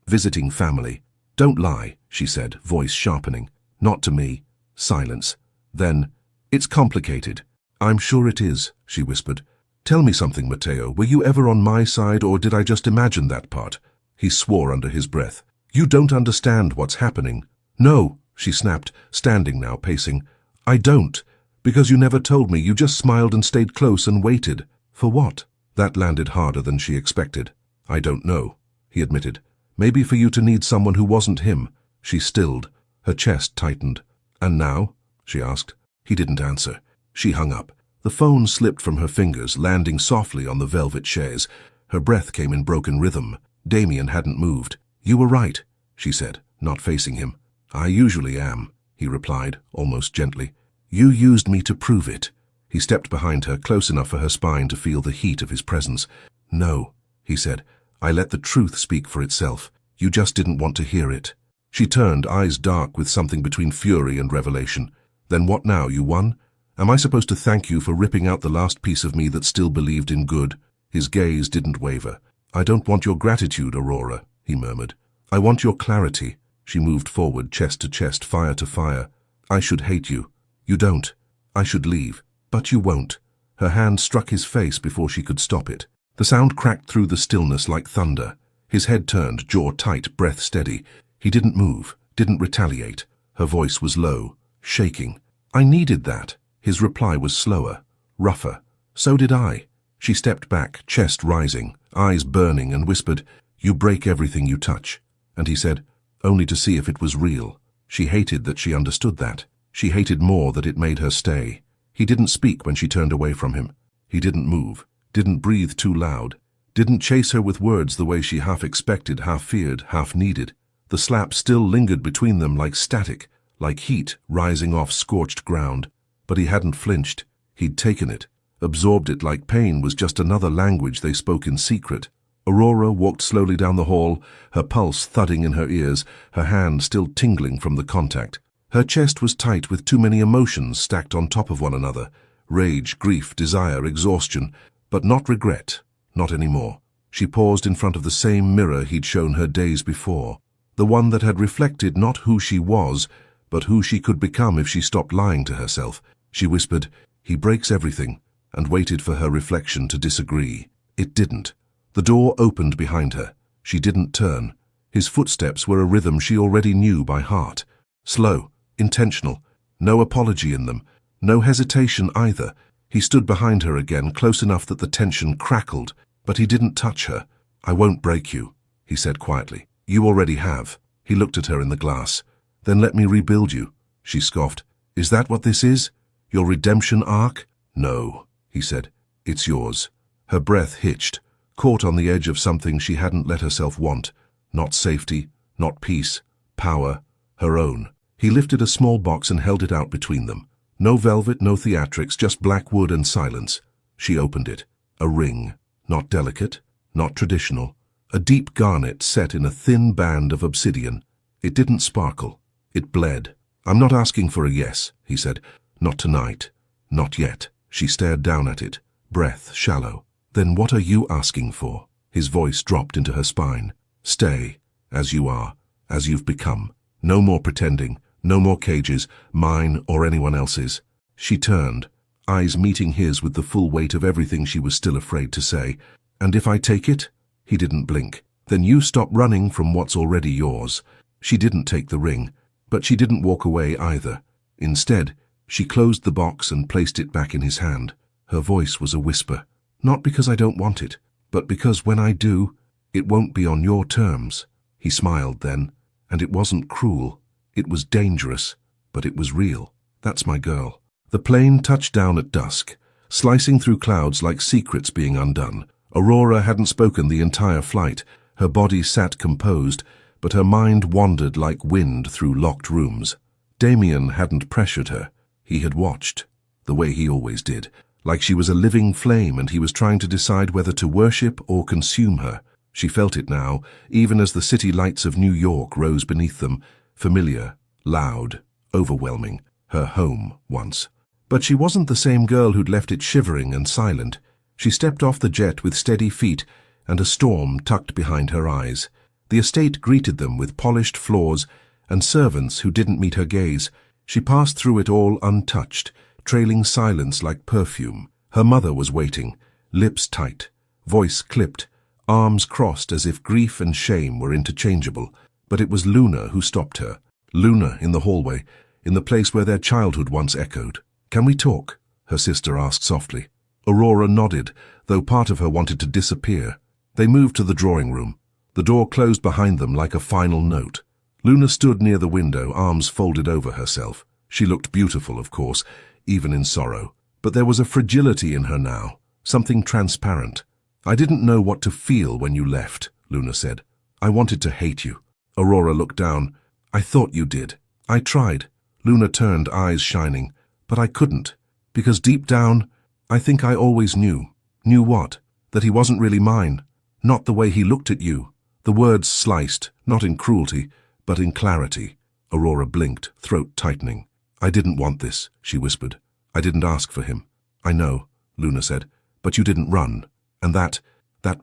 visiting family. Don't lie, she said, voice sharpening. Not to me. Silence. Then, it's complicated. I'm sure it is, she whispered. Tell me something, Matteo. Were you ever on my side, or did I just imagine that part? He swore under his breath. You don't understand what's happening. No, she snapped, standing now, pacing. I don't. Because you never told me. You just smiled and stayed close and waited. For what? That landed harder than she expected. I don't know, he admitted. Maybe for you to need someone who wasn't him. She stilled. Her chest tightened. And now? She asked. He didn't answer. She hung up. The phone slipped from her fingers, landing softly on the velvet chaise. Her breath came in broken rhythm. Damien hadn't moved. You were right, she said, not facing him. I usually am, he replied, almost gently. You used me to prove it. He stepped behind her, close enough for her spine to feel the heat of his presence. No, he said. I let the truth speak for itself. You just didn't want to hear it. She turned, eyes dark with something between fury and revelation. Then what now? You won? Am I supposed to thank you for ripping out the last piece of me that still believed in good? His gaze didn't waver. I don't want your gratitude, Aurora, he murmured. I want your clarity. She moved forward, chest to chest, fire to fire. I should hate you. You don't. I should leave. But you won't. Her hand struck his face before she could stop it. The sound cracked through the stillness like thunder. His head turned, jaw tight, breath steady. He didn't move, didn't retaliate. Her voice was low, shaking. I needed that. His reply was slower, rougher. So did I. She stepped back, chest rising, eyes burning, and whispered, You break everything you touch. And he said, only to see if it was real. She hated that she understood that. She hated more that it made her stay. He didn't speak when she turned away from him. He didn't move, didn't breathe too loud, didn't chase her with words the way she half expected, half feared, half needed. The slap still lingered between them like static, like heat rising off scorched ground. But he hadn't flinched. He'd taken it, absorbed it like pain was just another language they spoke in secret. Aurora walked slowly down the hall, her pulse thudding in her ears, her hand still tingling from the contact. Her chest was tight with too many emotions stacked on top of one another. Rage, grief, desire, exhaustion. But not regret. Not anymore. She paused in front of the same mirror he'd shown her days before. The one that had reflected not who she was, but who she could become if she stopped lying to herself. She whispered, He breaks everything, and waited for her reflection to disagree. It didn't. The door opened behind her. She didn't turn. His footsteps were a rhythm she already knew by heart. Slow, intentional, no apology in them, no hesitation either. He stood behind her again, close enough that the tension crackled, but he didn't touch her. I won't break you, he said quietly. You already have. He looked at her in the glass. Then let me rebuild you, she scoffed. Is that what this is? Your redemption arc? No, he said. It's yours. Her breath hitched, caught on the edge of something she hadn't let herself want. Not safety, not peace, power, her own. He lifted a small box and held it out between them. No velvet, no theatrics, just black wood and silence. She opened it. A ring. Not delicate, not traditional. A deep garnet set in a thin band of obsidian. It didn't sparkle. It bled. I'm not asking for a yes, he said. Not tonight. Not yet. She stared down at it, breath shallow. Then what are you asking for? His voice dropped into her spine. Stay, as you are, as you've become. No more pretending, no more cages, mine or anyone else's. She turned, eyes meeting his with the full weight of everything she was still afraid to say. And if I take it? He didn't blink. Then you stop running from what's already yours. She didn't take the ring, but she didn't walk away either. Instead, she closed the box and placed it back in his hand. Her voice was a whisper. Not because I don't want it, but because when I do, it won't be on your terms. He smiled then, and it wasn't cruel. It was dangerous, but it was real. That's my girl. The plane touched down at dusk, slicing through clouds like secrets being undone. Aurora hadn't spoken the entire flight. Her body sat composed, but her mind wandered like wind through locked rooms. Damien hadn't pressured her. He had watched. the way he always did, like she was a living flame and he was trying to decide whether to worship or consume her. She felt it now, even as the city lights of New York rose beneath them, familiar, loud, overwhelming, her home once. But she wasn't the same girl who'd left it shivering and silent. She stepped off the jet with steady feet and a storm tucked behind her eyes. The estate greeted them with polished floors and servants who didn't meet her gaze. She passed through it all untouched, trailing silence like perfume. Her mother was waiting, lips tight, voice clipped, arms crossed as if grief and shame were interchangeable. But it was Luna who stopped her. Luna in the hallway, in the place where their childhood once echoed. "Can we talk?" her sister asked softly. Aurora nodded, though part of her wanted to disappear. They moved to the drawing room. The door closed behind them like a final note. Luna stood near the window, arms folded over herself. She looked beautiful, of course, even in sorrow. But there was a fragility in her now, something transparent. "I didn't know what to feel when you left," Luna said. "I wanted to hate you." Aurora looked down. "I thought you did. I tried." Luna turned, eyes shining. "But I couldn't. Because deep down, I think I always knew." "Knew what?" "That he wasn't really mine. Not the way he looked at you." The words sliced, not in cruelty, but in clarity. Aurora blinked, throat tightening. "I didn't want this," she whispered. "I didn't ask for him." "I know," Luna said, "but you didn't run. And that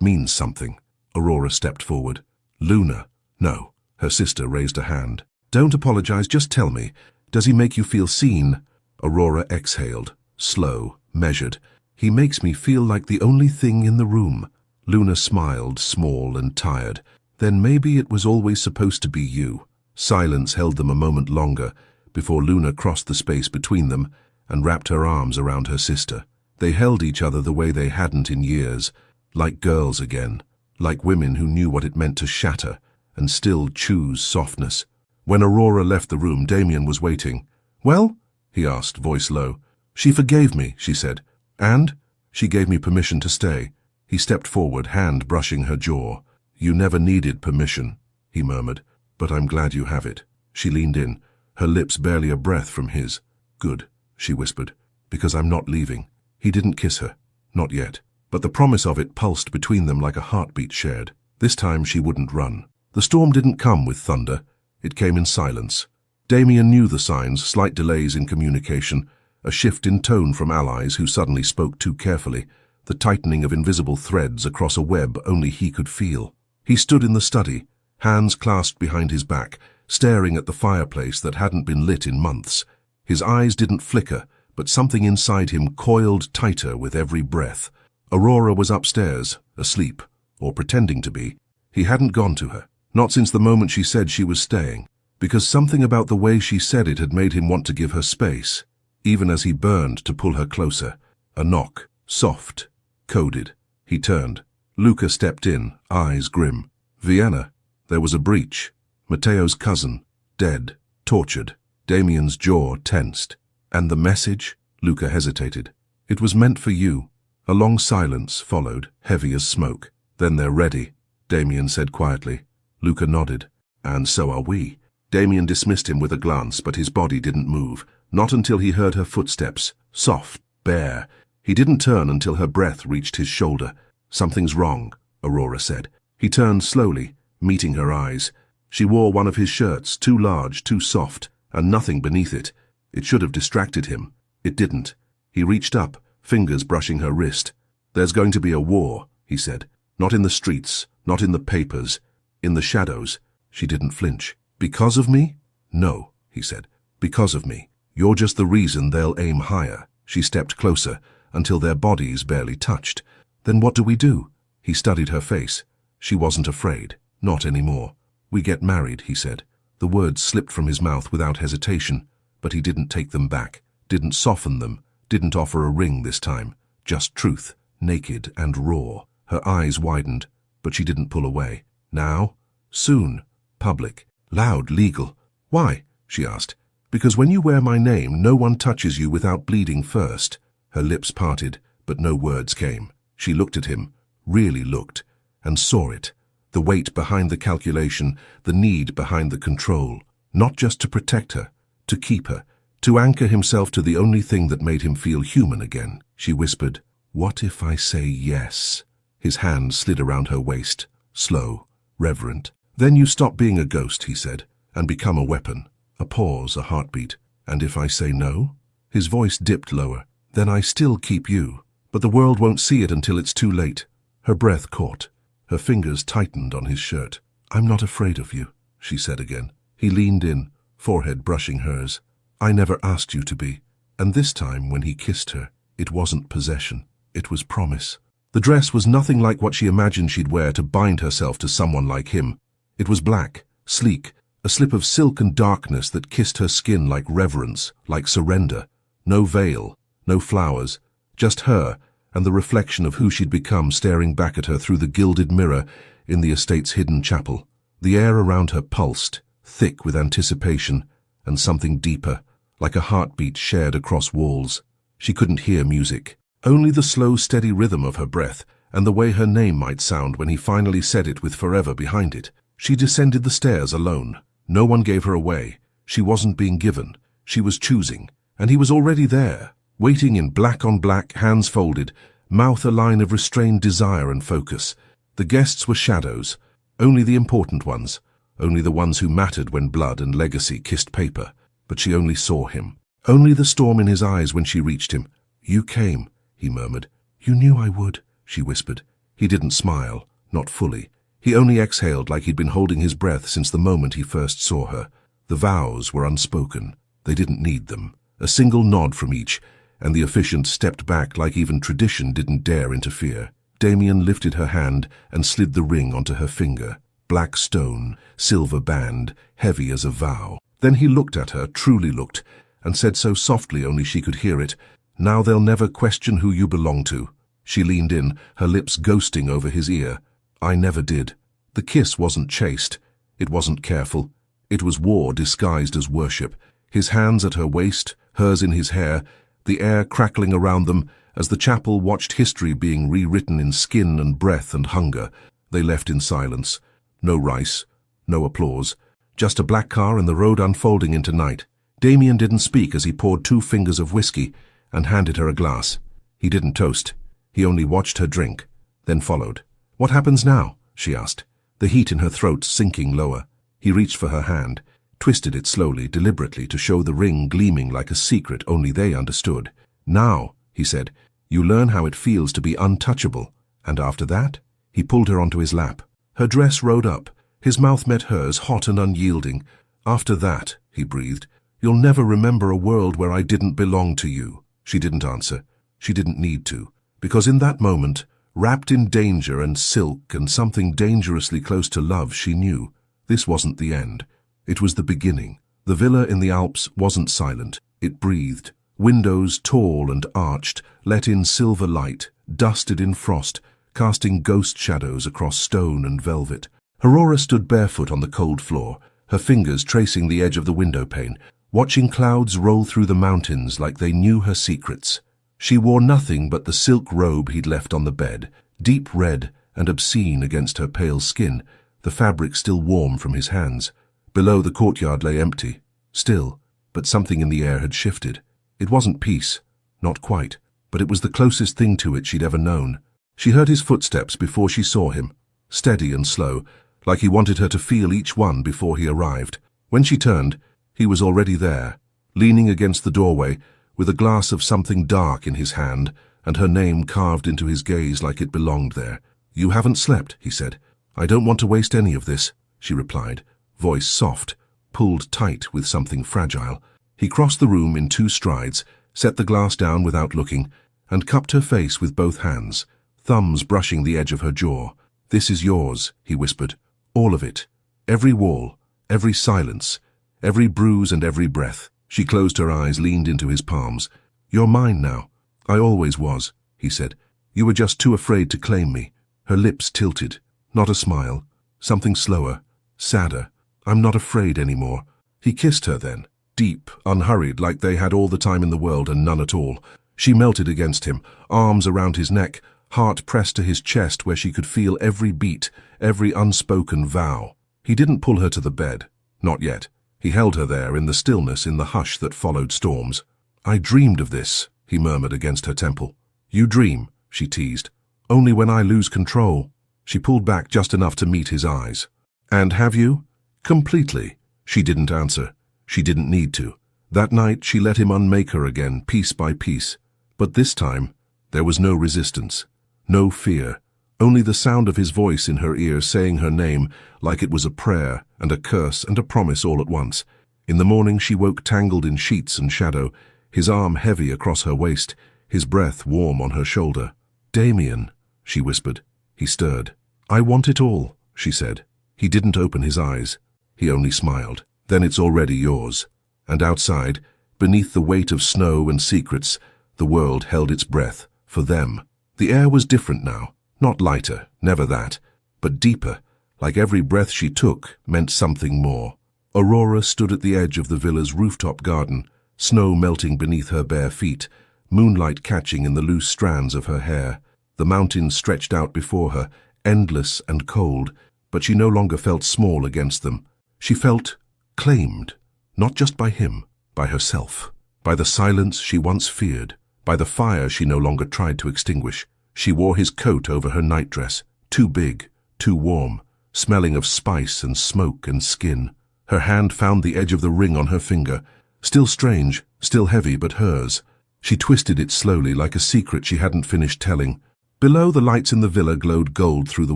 means something." Aurora stepped forward. "Luna." "No." Her sister raised a hand. "Don't apologize, just tell me. Does he make you feel seen?" Aurora exhaled, slow, measured. "He makes me feel like the only thing in the room." Luna smiled, small and tired. "Then maybe it was always supposed to be you." Silence held them a moment longer before Luna crossed the space between them and wrapped her arms around her sister. They held each other the way they hadn't in years, like girls again, like women who knew what it meant to shatter and still choose softness. When Aurora left the room, Damien was waiting. "Well?" he asked, voice low. "She forgave me," she said. "And?" "She gave me permission to stay." He stepped forward, hand brushing her jaw. "You never needed permission," he murmured, "but I'm glad you have it." She leaned in, her lips barely a breath from his. "Good," she whispered, "because I'm not leaving." He didn't kiss her, not yet, but the promise of it pulsed between them like a heartbeat shared. This time she wouldn't run. The storm didn't come with thunder. It came in silence. Damien knew the signs, slight delays in communication, a shift in tone from allies who suddenly spoke too carefully, the tightening of invisible threads across a web only he could feel. He stood in the study, hands clasped behind his back, staring at the fireplace that hadn't been lit in months. His eyes didn't flicker, but something inside him coiled tighter with every breath. Aurora was upstairs, asleep, or pretending to be. He hadn't gone to her, not since the moment she said she was staying, because something about the way she said it had made him want to give her space, even as he burned to pull her closer. A knock, soft, coded. He turned. Luca stepped in, eyes grim. "Vienna." There was a breach. Matteo's cousin, dead, tortured. Damien's jaw tensed. "And the message?" Luca hesitated. "It was meant for you." A long silence followed, heavy as smoke. "Then they're ready," Damien said quietly. Luca nodded. "And so are we." Damien dismissed him with a glance, but his body didn't move, not until he heard her footsteps, soft, bare. He didn't turn until her breath reached his shoulder. "Something's wrong," Aurora said. He turned slowly, meeting her eyes. She wore one of his shirts, too large, too soft, and nothing beneath it. It should have distracted him. It didn't. He reached up, fingers brushing her wrist. "There's going to be a war," he said. "Not in the streets, not in the papers. In the shadows." She didn't flinch. "Because of me?" "No," he said. "Because of me. You're just the reason they'll aim higher." She stepped closer, until their bodies barely touched. "Then what do we do?" He studied her face. She wasn't afraid. Not anymore. "We get married," he said. The words slipped from his mouth without hesitation, but he didn't take them back, didn't soften them, didn't offer a ring this time. Just truth, naked and raw. Her eyes widened, but she didn't pull away. "Now?" "Soon. Public. Loud, legal." "Why?" she asked. "Because when you wear my name, no one touches you without bleeding first." Her lips parted, but no words came. She looked at him, really looked, and saw it. The weight behind the calculation, the need behind the control. Not just to protect her, to keep her, to anchor himself to the only thing that made him feel human again. She whispered, "What if I say yes?" His hand slid around her waist, slow, reverent. "Then you stop being a ghost," he said, "and become a weapon." A pause, a heartbeat. "And if I say no?" His voice dipped lower. "Then I still keep you. But the world won't see it until it's too late." Her breath caught. Her fingers tightened on his shirt. "I'm not afraid of you," she said again. He leaned in, forehead brushing hers. "I never asked you to be." And this time, when he kissed her, it wasn't possession. It was promise. The dress was nothing like what she imagined she'd wear to bind herself to someone like him. It was black, sleek, a slip of silk and darkness that kissed her skin like reverence, like surrender. No veil, no flowers, just her and the reflection of who she'd become staring back at her through the gilded mirror in the estate's hidden chapel. The air around her pulsed, thick with anticipation and something deeper, like a heartbeat shared across walls. She couldn't hear music, only the slow, steady rhythm of her breath and the way her name might sound when he finally said it with forever behind it. She descended the stairs alone. No one gave her away. She wasn't being given. She was choosing. And he was already there, waiting in black on black, hands folded, mouth a line of restrained desire and focus. The guests were shadows, only the important ones, only the ones who mattered when blood and legacy kissed paper. But she only saw him, only the storm in his eyes when she reached him. "You came," he murmured. "You knew I would," she whispered. He didn't smile, not fully. He only exhaled like he'd been holding his breath since the moment he first saw her. The vows were unspoken. They didn't need them. A single nod from each, and the officiant stepped back like even tradition didn't dare interfere. Damien lifted her hand and slid the ring onto her finger. Black stone, silver band, heavy as a vow. Then he looked at her, truly looked, and said so softly only she could hear it, "Now they'll never question who you belong to." She leaned in, her lips ghosting over his ear. "I never did." The kiss wasn't chaste. It wasn't careful. It was war disguised as worship. His hands at her waist, hers in his hair, the air crackling around them as the chapel watched history being rewritten in skin and breath and hunger. They left in silence. No rice, no applause. Just a black car and the road unfolding into night. Damien didn't speak as he poured 2 fingers of whiskey and handed her a glass. He didn't toast. He only watched her drink, then followed. "What happens now?" she asked, the heat in her throat sinking lower. He reached for her hand, twisted it slowly, deliberately, to show the ring gleaming like a secret only they understood. "Now," he said, "you learn how it feels to be untouchable." And after that, he pulled her onto his lap. Her dress rode up. His mouth met hers, hot and unyielding. "After that," he breathed, "you'll never remember a world where I didn't belong to you." She didn't answer. She didn't need to. Because in that moment, wrapped in danger and silk and something dangerously close to love, she knew this wasn't the end. It was the beginning. The villa in the Alps wasn't silent. It breathed. Windows, tall and arched, let in silver light, dusted in frost, casting ghost shadows across stone and velvet. Aurora stood barefoot on the cold floor, her fingers tracing the edge of the window pane, watching clouds roll through the mountains like they knew her secrets. She wore nothing but the silk robe he'd left on the bed, deep red and obscene against her pale skin, the fabric still warm from his hands. Below, the courtyard lay empty, still, but something in the air had shifted. It wasn't peace, not quite, but it was the closest thing to it she'd ever known. She heard his footsteps before she saw him, steady and slow, like he wanted her to feel each one before he arrived. When she turned, he was already there, leaning against the doorway, with a glass of something dark in his hand, and her name carved into his gaze like it belonged there. "You haven't slept," he said. "I don't want to waste any of this," she replied, voice soft, pulled tight with something fragile. He crossed the room in 2 strides, set the glass down without looking, and cupped her face with both hands, thumbs brushing the edge of her jaw. "This is yours," he whispered. "All of it. Every wall, every silence, every bruise and every breath." She closed her eyes, leaned into his palms. "You're mine now." "I always was," he said. "You were just too afraid to claim me." Her lips tilted. Not a smile. Something slower, sadder. "I'm not afraid anymore." He kissed her then, deep, unhurried, like they had all the time in the world and none at all. She melted against him, arms around his neck, heart pressed to his chest where she could feel every beat, every unspoken vow. He didn't pull her to the bed. Not yet. He held her there in the stillness, in the hush that followed storms. "I dreamed of this," he murmured against her temple. "You dream," she teased. "Only when I lose control." She pulled back just enough to meet his eyes. "And have you?" "Completely." She didn't answer. She didn't need to. That night she let him unmake her again, piece by piece. But this time, there was no resistance, no fear, only the sound of his voice in her ear saying her name like it was a prayer and a curse and a promise all at once. In the morning she woke tangled in sheets and shadow, his arm heavy across her waist, his breath warm on her shoulder. "Damien," she whispered. He stirred. "I want it all," she said. He didn't open his eyes. He only smiled. "Then it's already yours." And outside, beneath the weight of snow and secrets, the world held its breath, for them. The air was different now, not lighter, never that, but deeper, like every breath she took meant something more. Aurora stood at the edge of the villa's rooftop garden, snow melting beneath her bare feet, moonlight catching in the loose strands of her hair. The mountains stretched out before her, endless and cold, but she no longer felt small against them. She felt claimed. Not just by him, by herself, by the silence she once feared, by the fire she no longer tried to extinguish. She wore his coat over her nightdress, too big, too warm, smelling of spice and smoke and skin. Her hand found the edge of the ring on her finger, still strange, still heavy, but hers. She twisted it slowly, like a secret she hadn't finished telling. Below, the lights in the villa glowed gold through the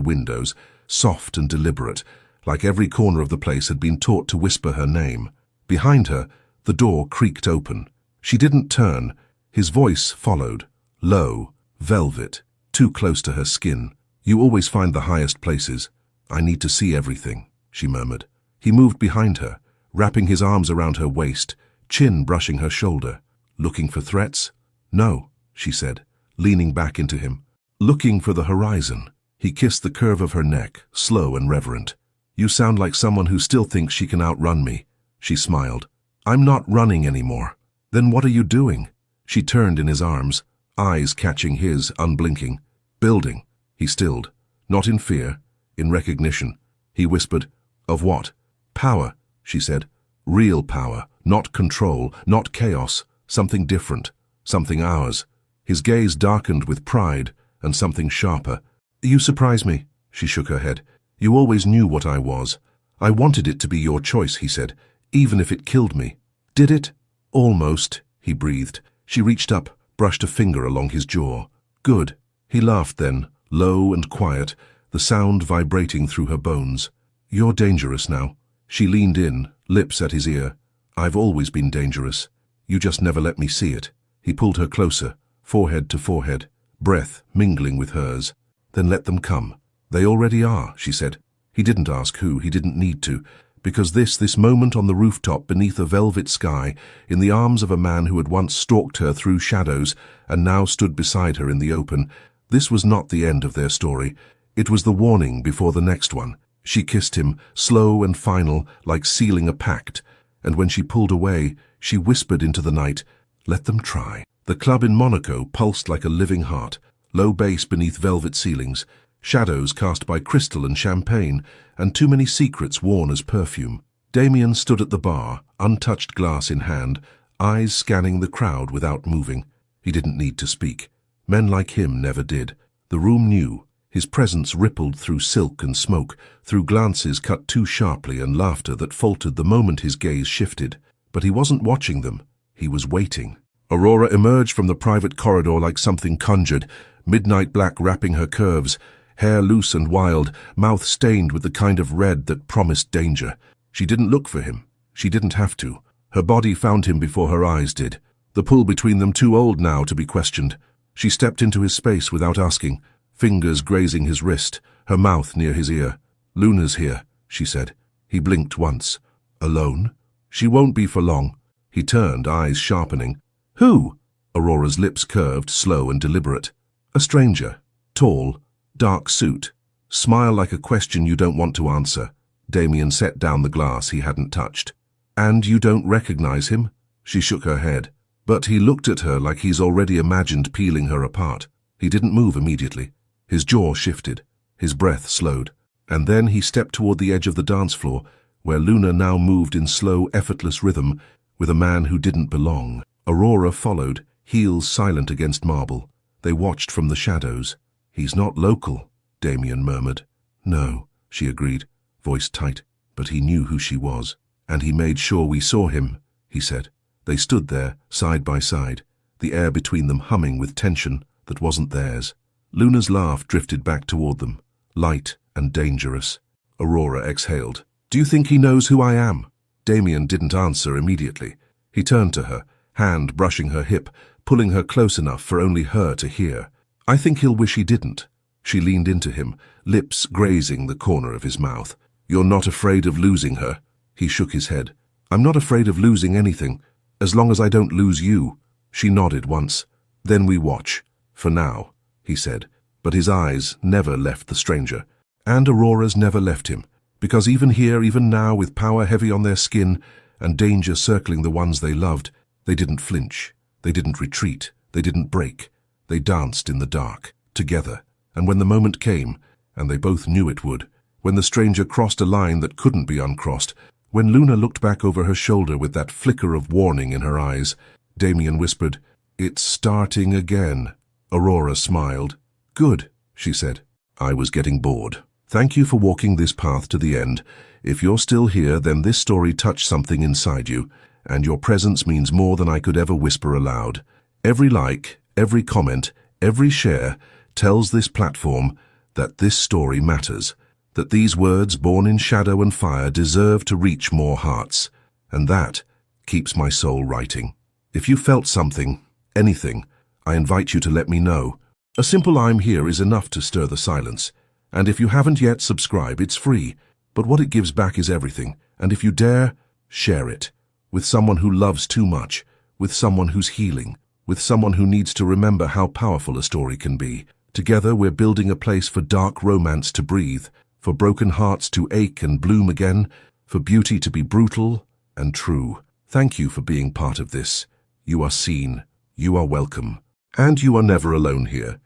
windows, soft and deliberate, like every corner of the place had been taught to whisper her name. Behind her, the door creaked open. She didn't turn. His voice followed, low, velvet, too close to her skin. "You always find the highest places. I need to see everything," she murmured. He moved behind her, wrapping his arms around her waist, chin brushing her shoulder. "Looking for threats?" "No," she said, leaning back into him. "Looking for the horizon." He kissed the curve of her neck, slow and reverent. "You sound like someone who still thinks she can outrun me." She smiled. "I'm not running anymore." "Then what are you doing?" She turned in his arms, eyes catching his, unblinking. "Building." He stilled. Not in fear, in recognition. He whispered, "Of what?" "Power," she said. "Real power, not control, not chaos. Something different, something ours." His gaze darkened with pride and something sharper. "You surprise me," she shook her head. "You always knew what I was." "I wanted it to be your choice," he said, "even if it killed me." "Did it?" "Almost," he breathed. She reached up, brushed a finger along his jaw. "Good." He laughed then, low and quiet, the sound vibrating through her bones. "You're dangerous now." She leaned in, lips at his ear. "I've always been dangerous. You just never let me see it." He pulled her closer, forehead to forehead, breath mingling with hers. "Then let them come." "They already are," she said. He didn't ask who, he didn't need to, because this moment on the rooftop beneath a velvet sky, in the arms of a man who had once stalked her through shadows and now stood beside her in the open, this was not the end of their story. It was the warning before the next one. She kissed him, slow and final, like sealing a pact, and when she pulled away, she whispered into the night, "Let them try." The club in Monaco pulsed like a living heart, low bass beneath velvet ceilings, shadows cast by crystal and champagne, and too many secrets worn as perfume. Damien stood at the bar, untouched glass in hand, eyes scanning the crowd without moving. He didn't need to speak. Men like him never did. The room knew. His presence rippled through silk and smoke, through glances cut too sharply and laughter that faltered the moment his gaze shifted. But he wasn't watching them. He was waiting. Aurora emerged from the private corridor like something conjured, midnight black wrapping her curves, hair loose and wild, mouth stained with the kind of red that promised danger. She didn't look for him. She didn't have to. Her body found him before her eyes did. The pull between them too old now to be questioned. She stepped into his space without asking, fingers grazing his wrist, her mouth near his ear. "Luna's here," she said. He blinked once. "Alone?" "She won't be for long." He turned, eyes sharpening. "Who?" Aurora's lips curved, slow and deliberate. "A stranger. Tall. Dark suit. Smile like a question you don't want to answer." Damien set down the glass he hadn't touched. "And you don't recognize him?" She shook her head. But he looked at her like he's already imagined peeling her apart. He didn't move immediately. His jaw shifted. His breath slowed. And then he stepped toward the edge of the dance floor, where Luna now moved in slow, effortless rhythm with a man who didn't belong. Aurora followed, heels silent against marble. They watched from the shadows. "He's not local," Damien murmured. "No," she agreed, voice tight, but he knew who she was. "And he made sure we saw him," he said. They stood there, side by side, the air between them humming with tension that wasn't theirs. Luna's laugh drifted back toward them, light and dangerous. Aurora exhaled. "Do you think he knows who I am?" Damien didn't answer immediately. He turned to her, hand brushing her hip, pulling her close enough for only her to hear. "I think he'll wish he didn't." She leaned into him, lips grazing the corner of his mouth. "You're not afraid of losing her?" He shook his head. "I'm not afraid of losing anything, as long as I don't lose you." She nodded once. "Then we watch. For now," he said, but his eyes never left the stranger. And Aurora's never left him, because even here, even now, with power heavy on their skin and danger circling the ones they loved, they didn't flinch, they didn't retreat, they didn't break. They danced in the dark, together, and when the moment came, and they both knew it would, when the stranger crossed a line that couldn't be uncrossed, when Luna looked back over her shoulder with that flicker of warning in her eyes, Damien whispered, "It's starting again." Aurora smiled. "Good," she said. "I was getting bored. Thank you for walking this path to the end. If you're still here, then this story touched something inside you, and your presence means more than I could ever whisper aloud. Every like, every comment, every share tells this platform that this story matters, that these words born in shadow and fire deserve to reach more hearts, and that keeps my soul writing. If you felt something, anything, I invite you to let me know. A simple "I'm here" is enough to stir the silence. And if you haven't yet, subscribe. It's free. But what it gives back is everything. And if you dare, share it. With someone who loves too much. With someone who's healing. With someone who needs to remember how powerful a story can be. Together, we're building a place for dark romance to breathe. For broken hearts to ache and bloom again. For beauty to be brutal and true. Thank you for being part of this. You are seen. You are welcome. And you are never alone here.